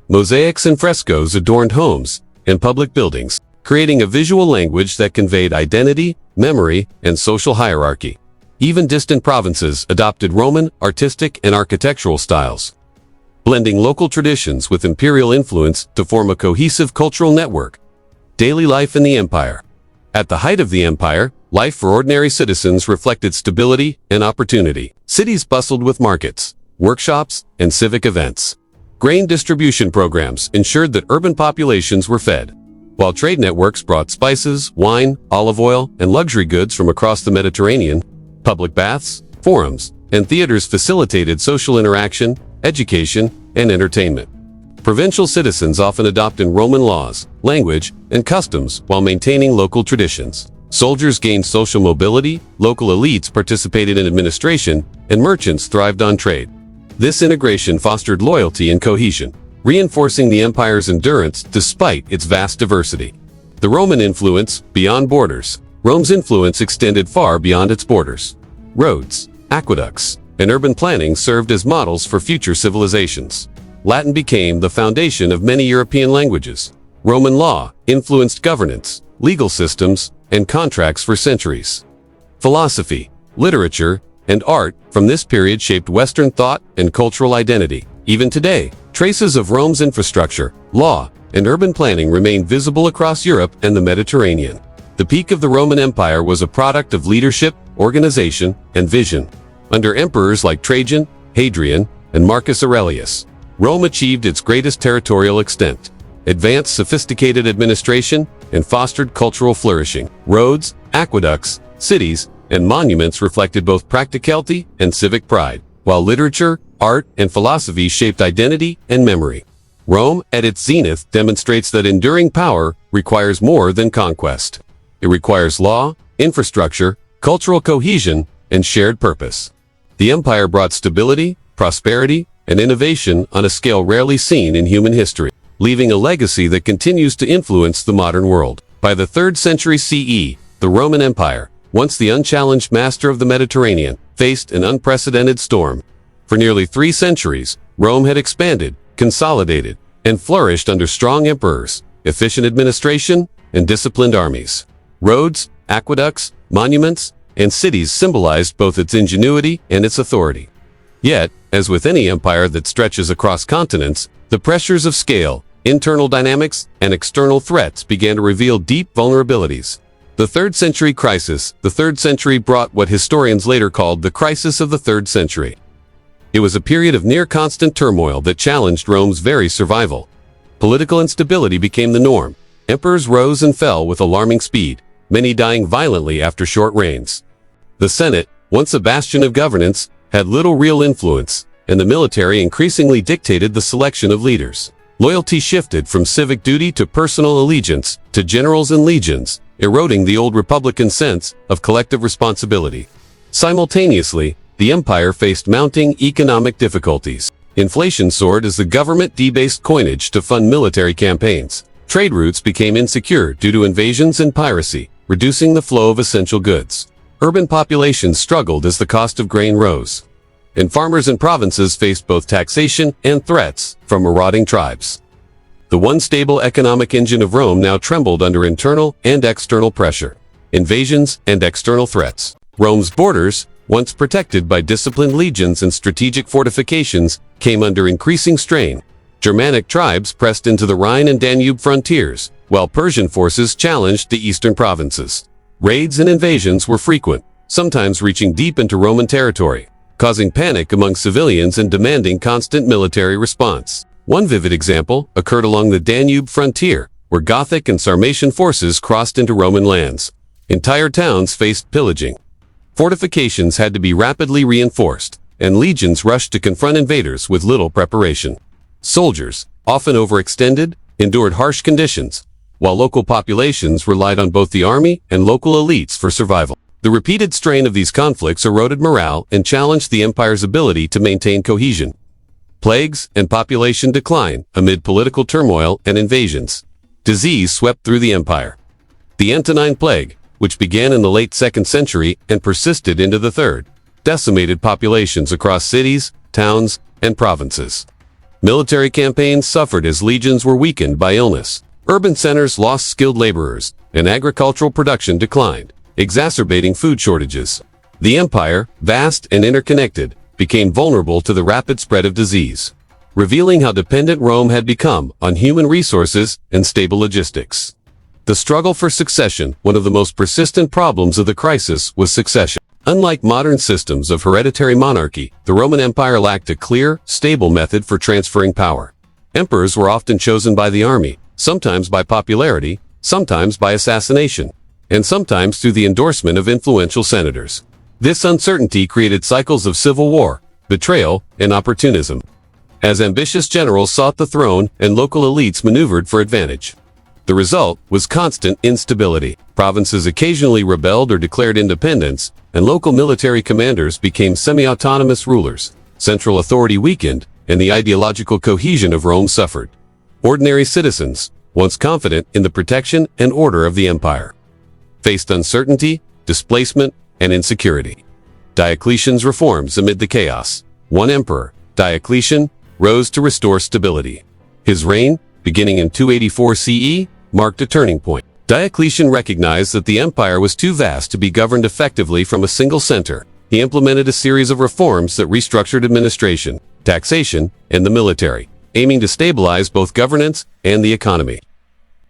Mosaics and frescoes adorned homes and public buildings, creating a visual language that conveyed identity, memory, and social hierarchy. Even distant provinces adopted Roman, artistic, and architectural styles, blending local traditions with imperial influence to form a cohesive cultural network. Daily life in the empire. At the height of the empire, life for ordinary citizens reflected stability and opportunity. Cities bustled with markets, workshops, and civic events. Grain distribution programs ensured that urban populations were fed, while trade networks brought spices, wine, olive oil, and luxury goods from across the Mediterranean. Public baths, forums, and theaters facilitated social interaction, education, and entertainment. Provincial citizens often adopted Roman laws, language, and customs while maintaining local traditions. Soldiers gained social mobility, local elites participated in administration, and merchants thrived on trade. This integration fostered loyalty and cohesion, reinforcing the empire's endurance despite its vast diversity. The Roman influence beyond borders. Rome's influence extended far beyond its borders. Roads, aqueducts, and urban planning served as models for future civilizations. Latin became the foundation of many European languages. Roman law influenced governance, legal systems, and contracts for centuries. Philosophy, literature, and art from this period shaped Western thought and cultural identity. Even today, traces of Rome's infrastructure, law, and urban planning remain visible across Europe and the Mediterranean. The peak of the Roman Empire was a product of leadership, organization, and vision. Under emperors like Trajan, Hadrian, and Marcus Aurelius, Rome achieved its greatest territorial extent, advanced sophisticated administration, and fostered cultural flourishing. Roads, aqueducts, cities, and monuments reflected both practicality and civic pride, while literature, art, and philosophy shaped identity and memory. Rome, at its zenith, demonstrates that enduring power requires more than conquest. It requires law, infrastructure, cultural cohesion, and shared purpose. The empire brought stability, prosperity, and innovation on a scale rarely seen in human history, leaving a legacy that continues to influence the modern world. By the 3rd century CE, the Roman Empire, once the unchallenged master of the Mediterranean, faced an unprecedented storm. For nearly 3 centuries, Rome had expanded, consolidated, and flourished under strong emperors, efficient administration, and disciplined armies. Roads, aqueducts, monuments, and cities symbolized both its ingenuity and its authority. Yet, as with any empire that stretches across continents, the pressures of scale, internal dynamics, and external threats began to reveal deep vulnerabilities. The 3rd century crisis. The 3rd century brought what historians later called the crisis of the 3rd century. It was a period of near-constant turmoil that challenged Rome's very survival. Political instability became the norm. Emperors rose and fell with alarming speed, many dying violently after short reigns. The Senate, once a bastion of governance, had little real influence, and the military increasingly dictated the selection of leaders. Loyalty shifted from civic duty to personal allegiance to generals and legions, eroding the old republican sense of collective responsibility. Simultaneously, the empire faced mounting economic difficulties. Inflation soared as the government debased coinage to fund military campaigns. Trade routes became insecure due to invasions and piracy, reducing the flow of essential goods. Urban populations struggled as the cost of grain rose. And farmers in provinces faced both taxation and threats from marauding tribes. The once stable economic engine of Rome now trembled under internal and external pressure, invasions and external threats. Rome's borders, once protected by disciplined legions and strategic fortifications, came under increasing strain. Germanic tribes pressed into the Rhine and Danube frontiers, while Persian forces challenged the eastern provinces. Raids and invasions were frequent, sometimes reaching deep into Roman territory, causing panic among civilians and demanding constant military response. One vivid example occurred along the Danube frontier, where Gothic and Sarmatian forces crossed into Roman lands. Entire towns faced pillaging. Fortifications had to be rapidly reinforced, and legions rushed to confront invaders with little preparation. Soldiers, often overextended, endured harsh conditions, while local populations relied on both the army and local elites for survival. The repeated strain of these conflicts eroded morale and challenged the empire's ability to maintain cohesion. Plagues and population decline amid political turmoil and invasions. Disease swept through the empire. The Antonine Plague, which began in the late 2nd century and persisted into the 3rd, decimated populations across cities, towns, and provinces. Military campaigns suffered as legions were weakened by illness. Urban centers lost skilled laborers, and agricultural production declined, exacerbating food shortages. The empire, vast and interconnected, became vulnerable to the rapid spread of disease, revealing how dependent Rome had become on human resources and stable logistics. The struggle for succession, one of the most persistent problems of the crisis, was succession. Unlike modern systems of hereditary monarchy, the Roman Empire lacked a clear, stable method for transferring power. Emperors were often chosen by the army, sometimes by popularity, sometimes by assassination, and sometimes through the endorsement of influential senators. This uncertainty created cycles of civil war, betrayal, and opportunism, as ambitious generals sought the throne and local elites maneuvered for advantage. The result was constant instability. Provinces occasionally rebelled or declared independence, and local military commanders became semi-autonomous rulers. Central authority weakened, and the ideological cohesion of Rome suffered. Ordinary citizens, once confident in the protection and order of the empire, faced uncertainty, displacement, and insecurity. Diocletian's reforms amid the chaos. One emperor, Diocletian, rose to restore stability. His reign, beginning in 284 CE, marked a turning point. Diocletian recognized that the empire was too vast to be governed effectively from a single center. He implemented a series of reforms that restructured administration, taxation, and the military, aiming to stabilize both governance and the economy.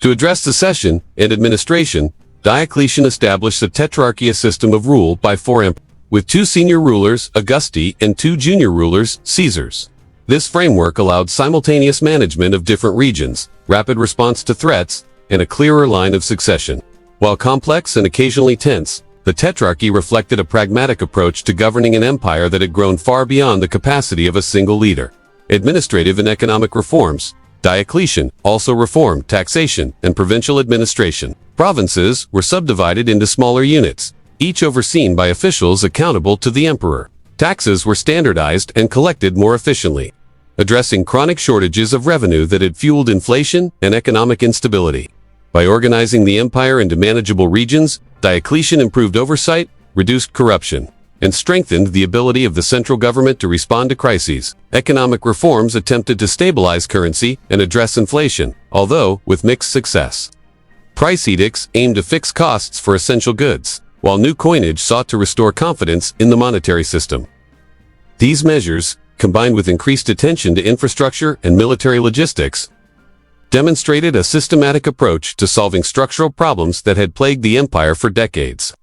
To address succession and administration, Diocletian established a tetrarchy, a system of rule by 4 emperors, with 2 senior rulers, Augusti, and 2 junior rulers, Caesars. This framework allowed simultaneous management of different regions, rapid response to threats, and a clearer line of succession. While complex and occasionally tense, the tetrarchy reflected a pragmatic approach to governing an empire that had grown far beyond the capacity of a single leader. Administrative and economic reforms. Diocletian also reformed taxation and provincial administration. Provinces were subdivided into smaller units, each overseen by officials accountable to the emperor. Taxes were standardized and collected more efficiently, addressing chronic shortages of revenue that had fueled inflation and economic instability. By organizing the empire into manageable regions, Diocletian improved oversight, reduced corruption, and strengthened the ability of the central government to respond to crises. Economic reforms attempted to stabilize currency and address inflation, although with mixed success. Price edicts aimed to fix costs for essential goods, while new coinage sought to restore confidence in the monetary system. These measures, combined with increased attention to infrastructure and military logistics, demonstrated a systematic approach to solving structural problems that had plagued the empire for decades.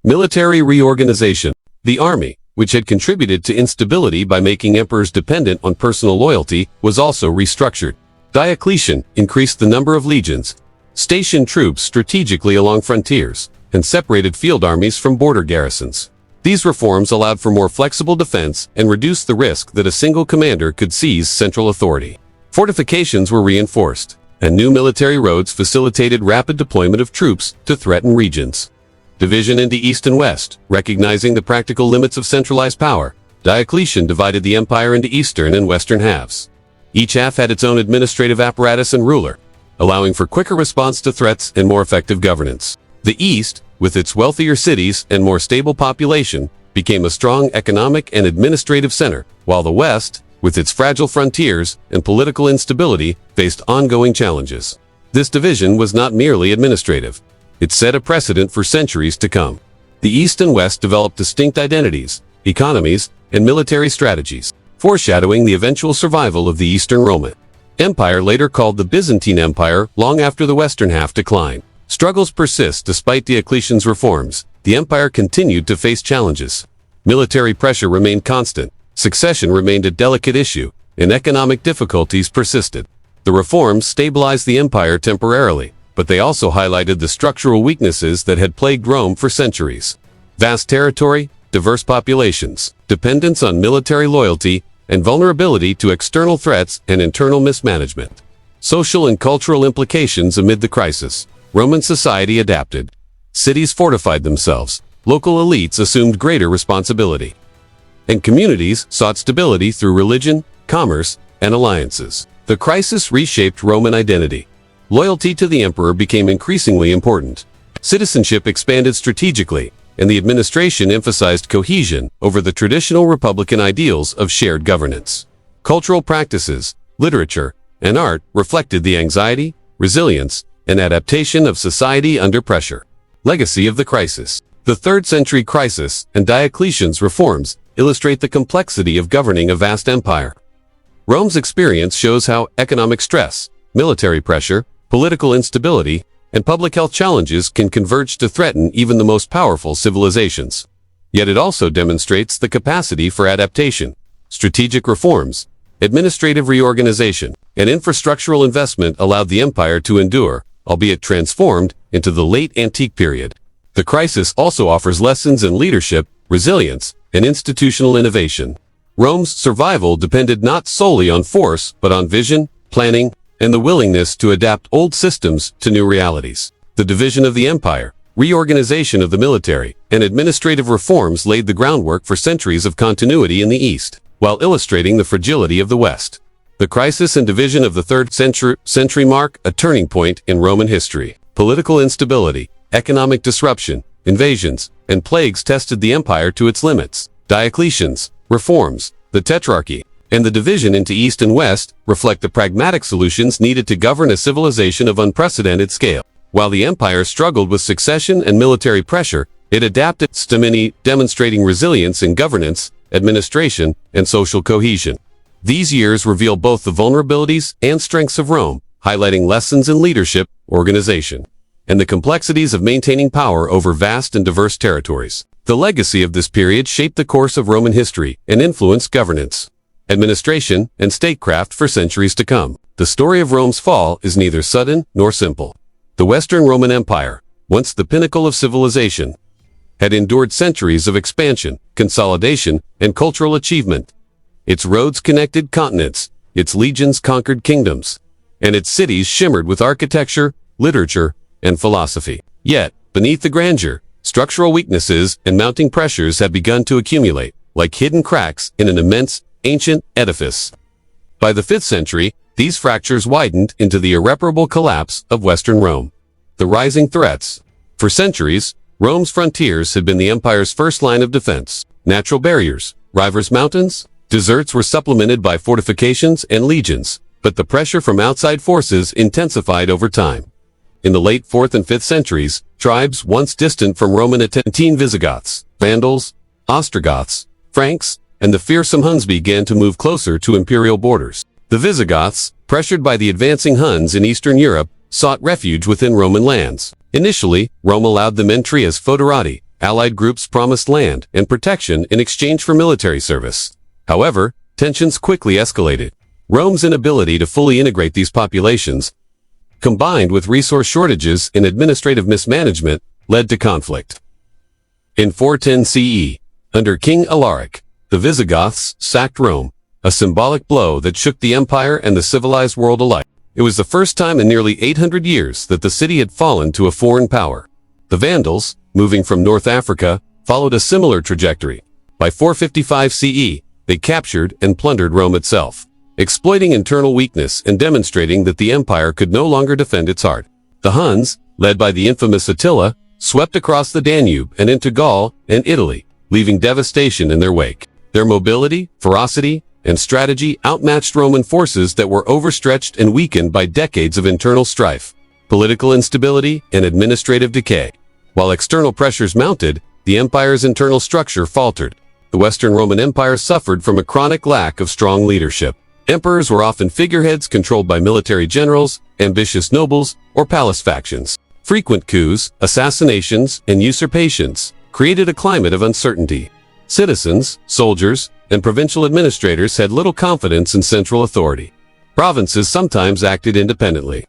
Military reorganization. The army, which had contributed to instability by making emperors dependent on personal loyalty, was also restructured. Diocletian increased the number of legions, stationed troops strategically along frontiers, and separated field armies from border garrisons. These reforms allowed for more flexible defense and reduced the risk that a single commander could seize central authority. Fortifications were reinforced, and new military roads facilitated rapid deployment of troops to threatened regions. Division into East and West, recognizing the practical limits of centralized power, Diocletian divided the empire into eastern and western halves. Each half had its own administrative apparatus and ruler, allowing for quicker response to threats and more effective governance. The East, with its wealthier cities and more stable population, became a strong economic and administrative center, while the West, with its fragile frontiers and political instability, faced ongoing challenges. This division was not merely administrative. It set a precedent for centuries to come. The East and West developed distinct identities, economies, and military strategies, foreshadowing the eventual survival of the Eastern Roman Empire, later called the Byzantine Empire, long after the western half declined. Struggles persist despite Diocletian's reforms. The empire continued to face challenges. Military pressure remained constant, succession remained a delicate issue, and economic difficulties persisted. The reforms stabilized the empire temporarily, but they also highlighted the structural weaknesses that had plagued Rome for centuries. Vast territory, diverse populations, dependence on military loyalty, and vulnerability to external threats and internal mismanagement. Social and cultural implications amid the crisis. Roman society adapted. Cities fortified themselves. Local elites assumed greater responsibility. And communities sought stability through religion, commerce, and alliances. The crisis reshaped Roman identity. Loyalty to the emperor became increasingly important. Citizenship expanded strategically, and the administration emphasized cohesion over the traditional republican ideals of shared governance. Cultural practices, literature, and art reflected the anxiety, resilience, and adaptation of society under pressure. Legacy of the crisis. The 3rd century crisis and Diocletian's reforms illustrate the complexity of governing a vast empire. Rome's experience shows how economic stress, military pressure, political instability, and public health challenges can converge to threaten even the most powerful civilizations. Yet it also demonstrates the capacity for adaptation, strategic reforms, administrative reorganization, and infrastructural investment allowed the empire to endure, albeit transformed, into the late antique period. The crisis also offers lessons in leadership, resilience, and institutional innovation. Rome's survival depended not solely on force, but on vision, planning, and the willingness to adapt old systems to new realities. The division of the empire, reorganization of the military, and administrative reforms laid the groundwork for centuries of continuity in the East, while illustrating the fragility of the West. The crisis and division of the 3rd century mark a turning point in Roman history. Political instability, economic disruption, invasions, and plagues tested the empire to its limits. Diocletian's reforms, the Tetrarchy, and the division into East and West reflect the pragmatic solutions needed to govern a civilization of unprecedented scale. While the empire struggled with succession and military pressure, it adapted stamina, demonstrating resilience in governance, administration, and social cohesion. These years reveal both the vulnerabilities and strengths of Rome, highlighting lessons in leadership, organization, and the complexities of maintaining power over vast and diverse territories. The legacy of this period shaped the course of Roman history and influenced governance, administration, and statecraft for centuries to come. The story of Rome's fall is neither sudden nor simple. The Western Roman Empire, once the pinnacle of civilization, had endured centuries of expansion, consolidation, and cultural achievement. Its roads connected continents, its legions conquered kingdoms, and its cities shimmered with architecture, literature, and philosophy. Yet, beneath the grandeur, structural weaknesses and mounting pressures had begun to accumulate, like hidden cracks in an immense, ancient edifice. By the 5th century, these fractures widened into the irreparable collapse of Western Rome. The rising threats. For centuries, Rome's frontiers had been the empire's first line of defense. Natural barriers, rivers, mountains, deserts were supplemented by fortifications and legions, but the pressure from outside forces intensified over time. In the late 4th and 5th centuries, tribes once distant from Roman Visigoths, Vandals, Ostrogoths, Franks, and the fearsome Huns began to move closer to imperial borders. The Visigoths, pressured by the advancing Huns in Eastern Europe, sought refuge within Roman lands. Initially, Rome allowed them entry as foederati. Allied groups promised land and protection in exchange for military service. However, tensions quickly escalated. Rome's inability to fully integrate these populations, combined with resource shortages and administrative mismanagement, led to conflict. In 410 CE, under King Alaric, the Visigoths sacked Rome, a symbolic blow that shook the empire and the civilized world alike. It was the first time in nearly 800 years that the city had fallen to a foreign power. The Vandals, moving from North Africa, followed a similar trajectory. By 455 CE, they captured and plundered Rome itself, exploiting internal weakness and demonstrating that the empire could no longer defend its heart. The Huns, led by the infamous Attila, swept across the Danube and into Gaul and Italy, leaving devastation in their wake. Their mobility, ferocity, and strategy outmatched Roman forces that were overstretched and weakened by decades of internal strife, political instability, and administrative decay. While external pressures mounted, the empire's internal structure faltered. The Western Roman Empire suffered from a chronic lack of strong leadership. Emperors were often figureheads controlled by military generals, ambitious nobles, or palace factions. Frequent coups, assassinations, and usurpations created a climate of uncertainty. Citizens, soldiers, and provincial administrators had little confidence in central authority. Provinces sometimes acted independently,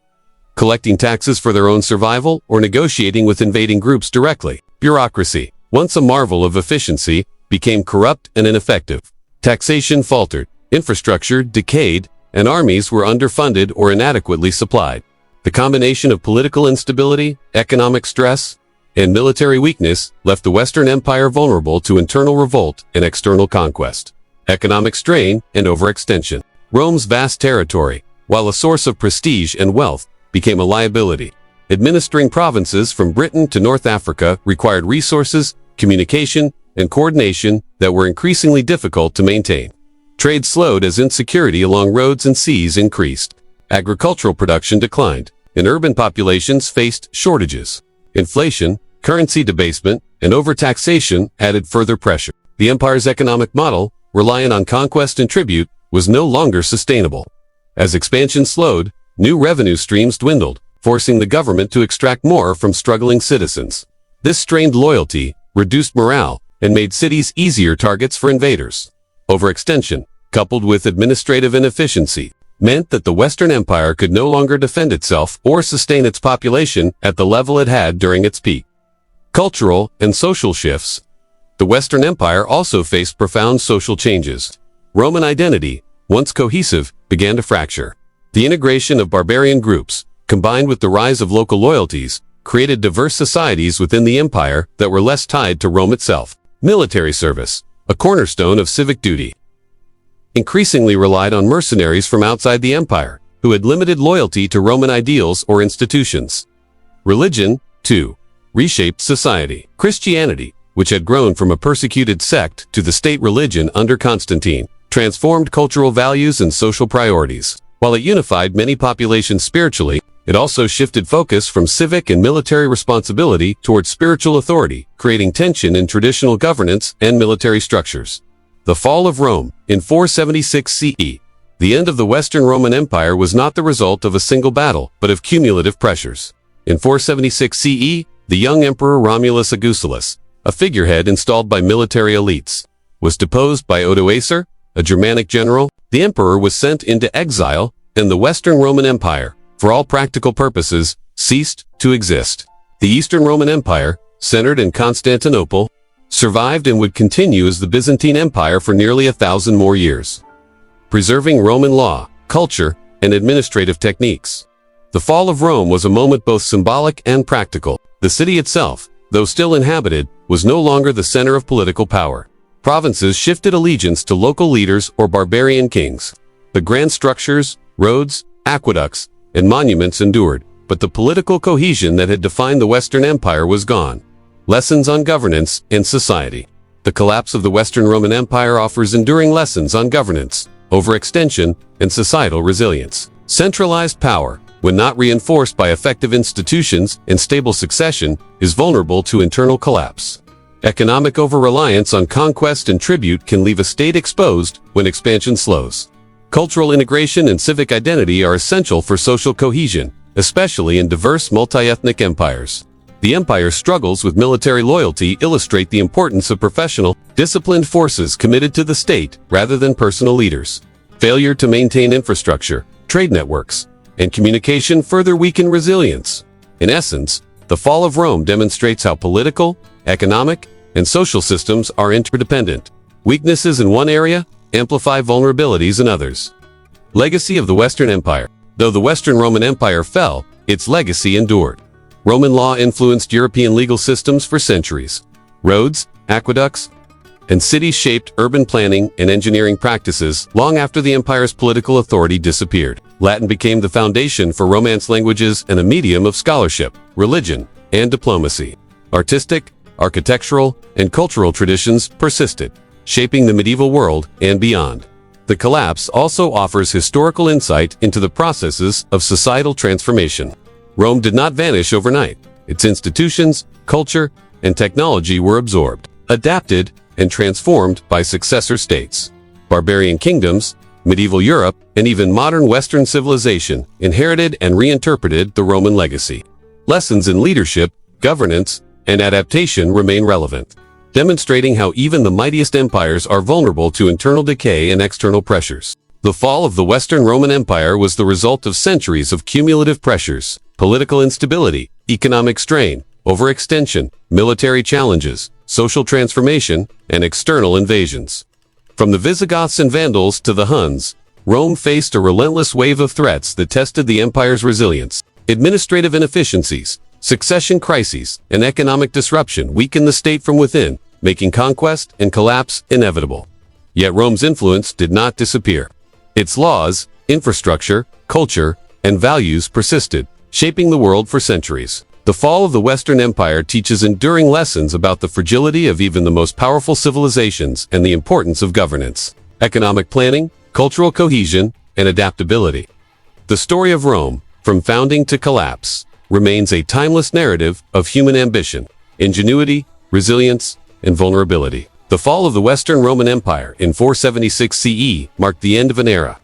collecting taxes for their own survival or negotiating with invading groups directly. Bureaucracy, once a marvel of efficiency, became corrupt and ineffective. Taxation faltered, infrastructure decayed, and armies were underfunded or inadequately supplied. The combination of political instability, economic stress, and military weakness left the Western Empire vulnerable to internal revolt and external conquest. Economic strain and overextension. Rome's vast territory, while a source of prestige and wealth, became a liability. Administering provinces from Britain to North Africa required resources, communication, and coordination that were increasingly difficult to maintain. Trade slowed as insecurity along roads and seas increased. Agricultural production declined, and urban populations faced shortages. Inflation, currency debasement, and overtaxation added further pressure. The empire's economic model, reliant on conquest and tribute, was no longer sustainable. As expansion slowed, new revenue streams dwindled, forcing the government to extract more from struggling citizens. This strained loyalty, reduced morale, and made cities easier targets for invaders. Overextension, coupled with administrative inefficiency, meant that the Western Empire could no longer defend itself or sustain its population at the level it had during its peak. Cultural and social shifts. The Western Empire also faced profound social changes. Roman identity, once cohesive, began to fracture. The integration of barbarian groups, combined with the rise of local loyalties, created diverse societies within the empire that were less tied to Rome itself. Military service, a cornerstone of civic duty, increasingly relied on mercenaries from outside the empire, who had limited loyalty to Roman ideals or institutions. Religion, too, reshaped society. Christianity, which had grown from a persecuted sect to the state religion under Constantine, transformed cultural values and social priorities. While it unified many populations spiritually, it also shifted focus from civic and military responsibility towards spiritual authority, creating tension in traditional governance and military structures. The fall of Rome, in 476 CE. The end of the Western Roman Empire was not the result of a single battle, but of cumulative pressures. In 476 CE, the young emperor Romulus Augustulus, a figurehead installed by military elites, was deposed by Odoacer, a Germanic general. The emperor was sent into exile, and the Western Roman Empire, for all practical purposes, ceased to exist. The Eastern Roman Empire, centered in Constantinople, survived and would continue as the Byzantine Empire for nearly 1,000 more years, preserving Roman law, culture, and administrative techniques. The fall of Rome was a moment both symbolic and practical. The city itself, though still inhabited, was no longer the center of political power. Provinces shifted allegiance to local leaders or barbarian kings. The grand structures, roads, aqueducts, and monuments endured, but the political cohesion that had defined the Western Empire was gone. Lessons on governance and society. The collapse of the Western Roman Empire offers enduring lessons on governance, overextension, and societal resilience. Centralized power, when not reinforced by effective institutions and stable succession, is vulnerable to internal collapse. Economic over-reliance on conquest and tribute can leave a state exposed when expansion slows. Cultural integration and civic identity are essential for social cohesion, especially in diverse multi-ethnic empires. The empire's struggles with military loyalty illustrate the importance of professional, disciplined forces committed to the state rather than personal leaders. Failure to maintain infrastructure, trade networks, and communication further weaken resilience. In essence, The fall of Rome demonstrates how political, economic, and social systems are interdependent. Weaknesses in one area amplify vulnerabilities in others. Legacy of the Western Empire. Though the Western Roman Empire fell, its legacy endured. Roman law influenced European legal systems for centuries. Roads, aqueducts, and cities shaped urban planning and engineering practices long after the empire's political authority disappeared. Latin became the foundation for Romance languages and a medium of scholarship, religion, and diplomacy. Artistic, architectural, and cultural traditions persisted, shaping the medieval world and beyond. The collapse also offers historical insight into the processes of societal transformation. Rome did not vanish overnight. Its institutions, culture, and technology were absorbed, adapted, and transformed by successor states. Barbarian kingdoms, medieval Europe, and even modern Western civilization inherited and reinterpreted the Roman legacy. Lessons in leadership, governance, and adaptation remain relevant, demonstrating how even the mightiest empires are vulnerable to internal decay and external pressures. The fall of the Western Roman Empire was the result of centuries of cumulative pressures: political instability, economic strain, overextension, military challenges, social transformation, and external invasions. From the Visigoths and Vandals to the Huns, Rome faced a relentless wave of threats that tested the empire's resilience. Administrative inefficiencies, succession crises, and economic disruption weakened the state from within, making conquest and collapse inevitable. Yet Rome's influence did not disappear. Its laws, infrastructure, culture, and values persisted, shaping the world for centuries. The fall of the Western Empire teaches enduring lessons about the fragility of even the most powerful civilizations and the importance of governance, economic planning, cultural cohesion, and adaptability. The story of Rome, from founding to collapse, remains a timeless narrative of human ambition, ingenuity, resilience, and vulnerability. The fall of the Western Roman Empire in 476 CE marked the end of an era.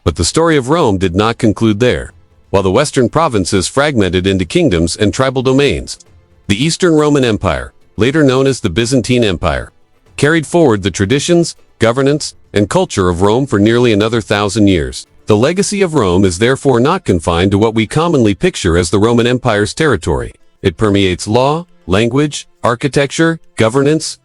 But the story of Rome did not conclude there. While the Western provinces fragmented into kingdoms and tribal domains, the Eastern Roman Empire, later known as the Byzantine Empire, carried forward the traditions, governance, and culture of Rome for nearly another 1,000 years. The legacy of Rome is therefore not confined to what we commonly picture as the Roman Empire's territory. It permeates law, language, architecture, governance,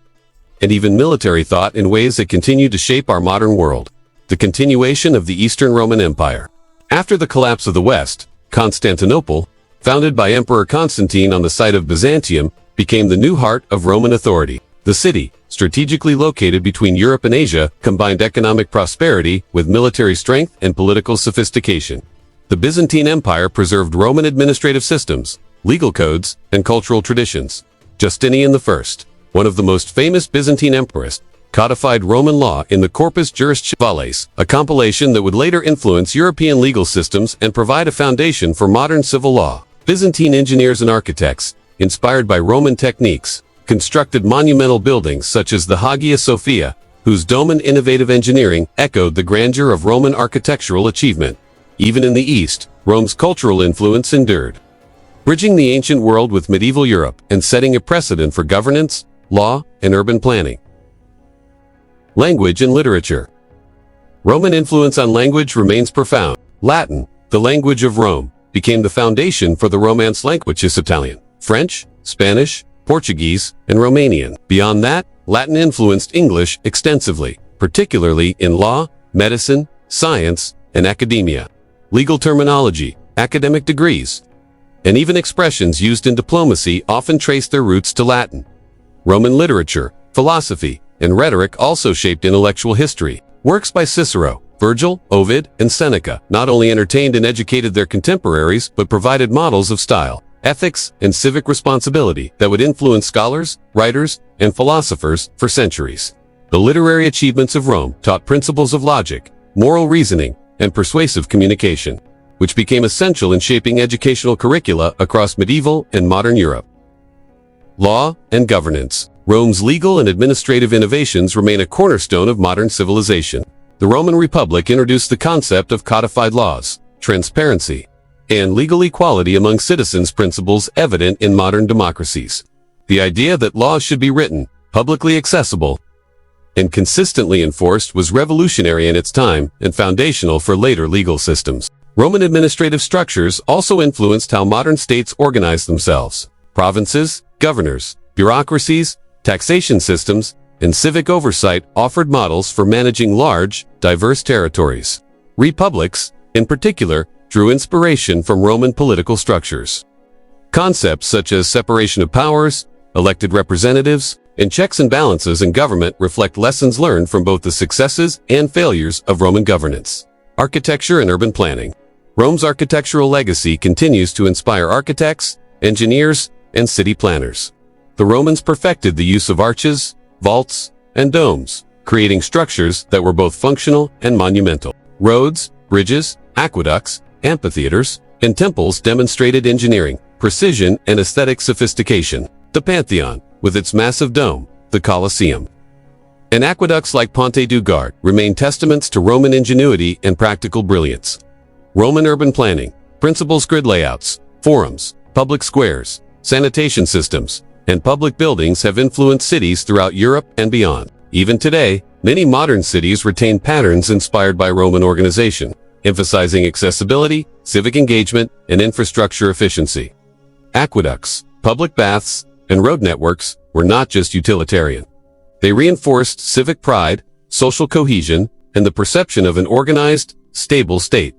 and even military thought in ways that continue to shape our modern world. The continuation of the Eastern Roman Empire. After the collapse of the West, Constantinople, founded by Emperor Constantine on the site of Byzantium, became the new heart of Roman authority. The city, strategically located between Europe and Asia, combined economic prosperity with military strength and political sophistication. The Byzantine Empire preserved Roman administrative systems, legal codes, and cultural traditions. Justinian I, one of the most famous Byzantine emperors, codified Roman law in the Corpus Juris Civilis, a compilation that would later influence European legal systems and provide a foundation for modern civil law. Byzantine engineers and architects, inspired by Roman techniques, constructed monumental buildings such as the Hagia Sophia, whose dome and innovative engineering echoed the grandeur of Roman architectural achievement. Even in the East, Rome's cultural influence endured, bridging the ancient world with medieval Europe and setting a precedent for governance, law, and urban planning. Language and literature. Roman influence on language remains profound. Latin, the language of Rome, became the foundation for the Romance languages: Italian, French, Spanish, Portuguese, and Romanian. Beyond that, Latin influenced English extensively, particularly in law, medicine, science, and academia. Legal terminology, academic degrees, and even expressions used in diplomacy often trace their roots to Latin. Roman literature, philosophy, and rhetoric also shaped intellectual history. Works by Cicero, Virgil, Ovid, and Seneca not only entertained and educated their contemporaries but provided models of style, ethics, and civic responsibility that would influence scholars, writers, and philosophers for centuries. The literary achievements of Rome taught principles of logic, moral reasoning, and persuasive communication, which became essential in shaping educational curricula across medieval and modern Europe. Law and governance. Rome's legal and administrative innovations remain a cornerstone of modern civilization. The Roman Republic introduced the concept of codified laws, transparency, and legal equality among citizens, principles evident in modern democracies. The idea that laws should be written, publicly accessible, and consistently enforced was revolutionary in its time and foundational for later legal systems. Roman administrative structures also influenced how modern states organized themselves. Provinces, governors, bureaucracies, taxation systems, and civic oversight offered models for managing large, diverse territories. Republics, in particular, drew inspiration from Roman political structures. Concepts such as separation of powers, elected representatives, and checks and balances in government reflect lessons learned from both the successes and failures of Roman governance. Architecture and urban planning. Rome's architectural legacy continues to inspire architects, engineers, and city planners. The Romans perfected the use of arches, vaults, and domes, creating structures that were both functional and monumental. Roads, bridges, aqueducts, amphitheaters, and temples demonstrated engineering, precision, and aesthetic sophistication. The Pantheon, with its massive dome, the Colosseum, and aqueducts like Ponte du Gard remain testaments to Roman ingenuity and practical brilliance. Roman urban planning, principles, grid layouts, forums, public squares, sanitation systems, and public buildings have influenced cities throughout Europe and beyond. Even today, many modern cities retain patterns inspired by Roman organization, emphasizing accessibility, civic engagement, and infrastructure efficiency. Aqueducts, public baths, and road networks were not just utilitarian. They reinforced civic pride, social cohesion, and the perception of an organized, stable state.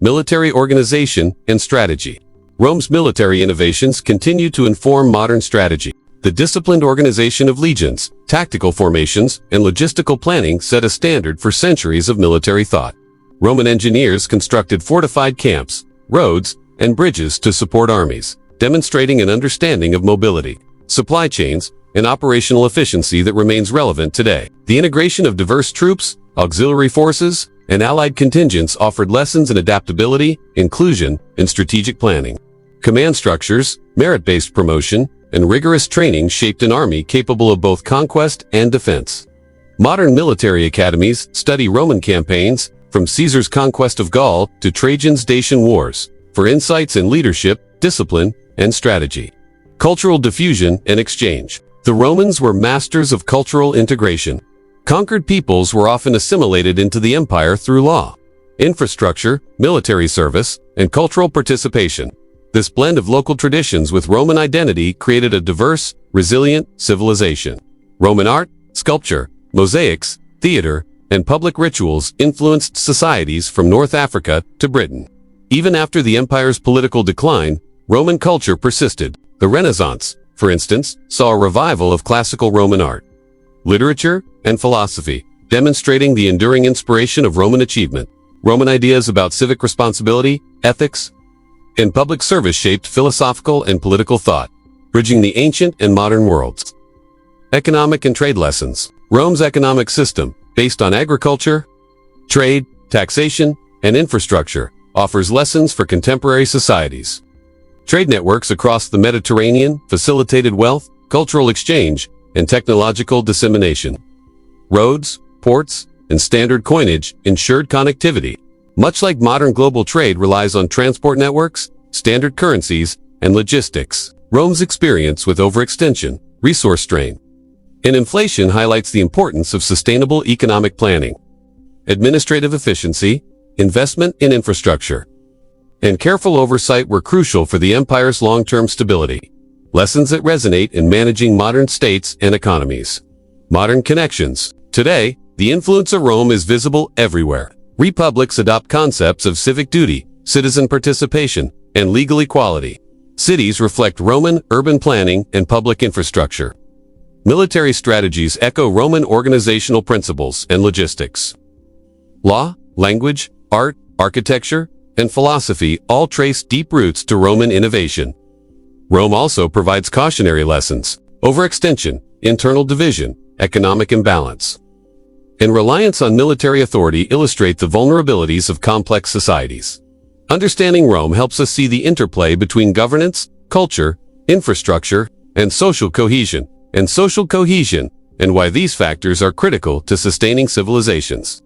Military organization and strategy. Rome's military innovations continue to inform modern strategy. The disciplined organization of legions, tactical formations, and logistical planning set a standard for centuries of military thought. Roman engineers constructed fortified camps, roads, and bridges to support armies, demonstrating an understanding of mobility, supply chains, and operational efficiency that remains relevant today. The integration of diverse troops, auxiliary forces, and allied contingents offered lessons in adaptability, inclusion, and strategic planning. Command structures, merit-based promotion, and rigorous training shaped an army capable of both conquest and defense. Modern military academies study Roman campaigns, from Caesar's conquest of Gaul to Trajan's Dacian wars, for insights in leadership, discipline, and strategy. Cultural diffusion and exchange. The Romans were masters of cultural integration. Conquered peoples were often assimilated into the empire through law, infrastructure, military service, and cultural participation. This blend of local traditions with Roman identity created a diverse, resilient civilization. Roman art, sculpture, mosaics, theater, and public rituals influenced societies from North Africa to Britain. Even after the empire's political decline, Roman culture persisted. The Renaissance, for instance, saw a revival of classical Roman art, literature, and philosophy, demonstrating the enduring inspiration of Roman achievement. Roman ideas about civic responsibility, ethics, and public service shaped philosophical and political thought, bridging the ancient and modern worlds. Economic and trade lessons. Rome's economic system, based on agriculture, trade, taxation, and infrastructure, offers lessons for contemporary societies. Trade networks across the Mediterranean facilitated wealth, cultural exchange, and technological dissemination. Roads, ports, and standard coinage ensured connectivity. Much like modern global trade relies on transport networks, standard currencies, and logistics, Rome's experience with overextension, resource strain, and inflation highlights the importance of sustainable economic planning. Administrative efficiency, investment in infrastructure, and careful oversight were crucial for the empire's long-term stability. Lessons that resonate in managing modern states and economies. Modern connections. Today, the influence of Rome is visible everywhere. Republics adopt concepts of civic duty, citizen participation, and legal equality. Cities reflect Roman urban planning and public infrastructure. Military strategies echo Roman organizational principles and logistics. Law, language, art, architecture, and philosophy all trace deep roots to Roman innovation. Rome also provides cautionary lessons: overextension, internal division, economic imbalance, and reliance on military authority illustrate the vulnerabilities of complex societies. Understanding Rome helps us see the interplay between governance, culture, infrastructure, and social cohesion, and why these factors are critical to sustaining civilizations.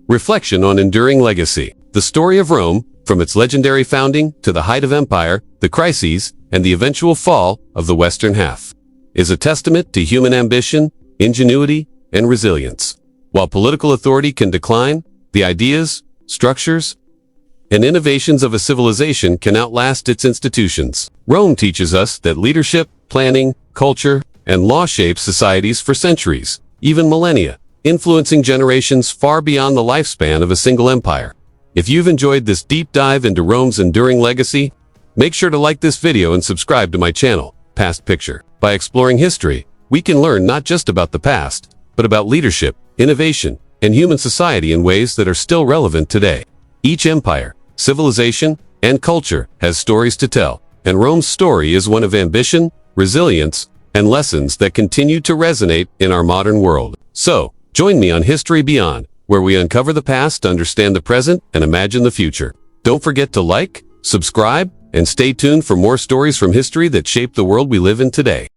Reflection on enduring legacy. The story of Rome, from its legendary founding to the height of empire, the crises, and the eventual fall of the western half, is a testament to human ambition, ingenuity, and resilience. While political authority can decline, the ideas, structures, and innovations of a civilization can outlast its institutions. Rome teaches us that leadership, planning, culture, and law shape societies for centuries, even millennia, influencing generations far beyond the lifespan of a single empire. If you've enjoyed this deep dive into Rome's enduring legacy, make sure to like this video and subscribe to my channel, Past Picture. By exploring history, we can learn not just about the past, but about leadership, innovation, and human society in ways that are still relevant today. Each empire, civilization, and culture has stories to tell, and Rome's story is one of ambition, resilience, and lessons that continue to resonate in our modern world. So, join me on History Beyond, where we uncover the past to understand the present and imagine the future. Don't forget to like, subscribe, and stay tuned for more stories from history that shape the world we live in today.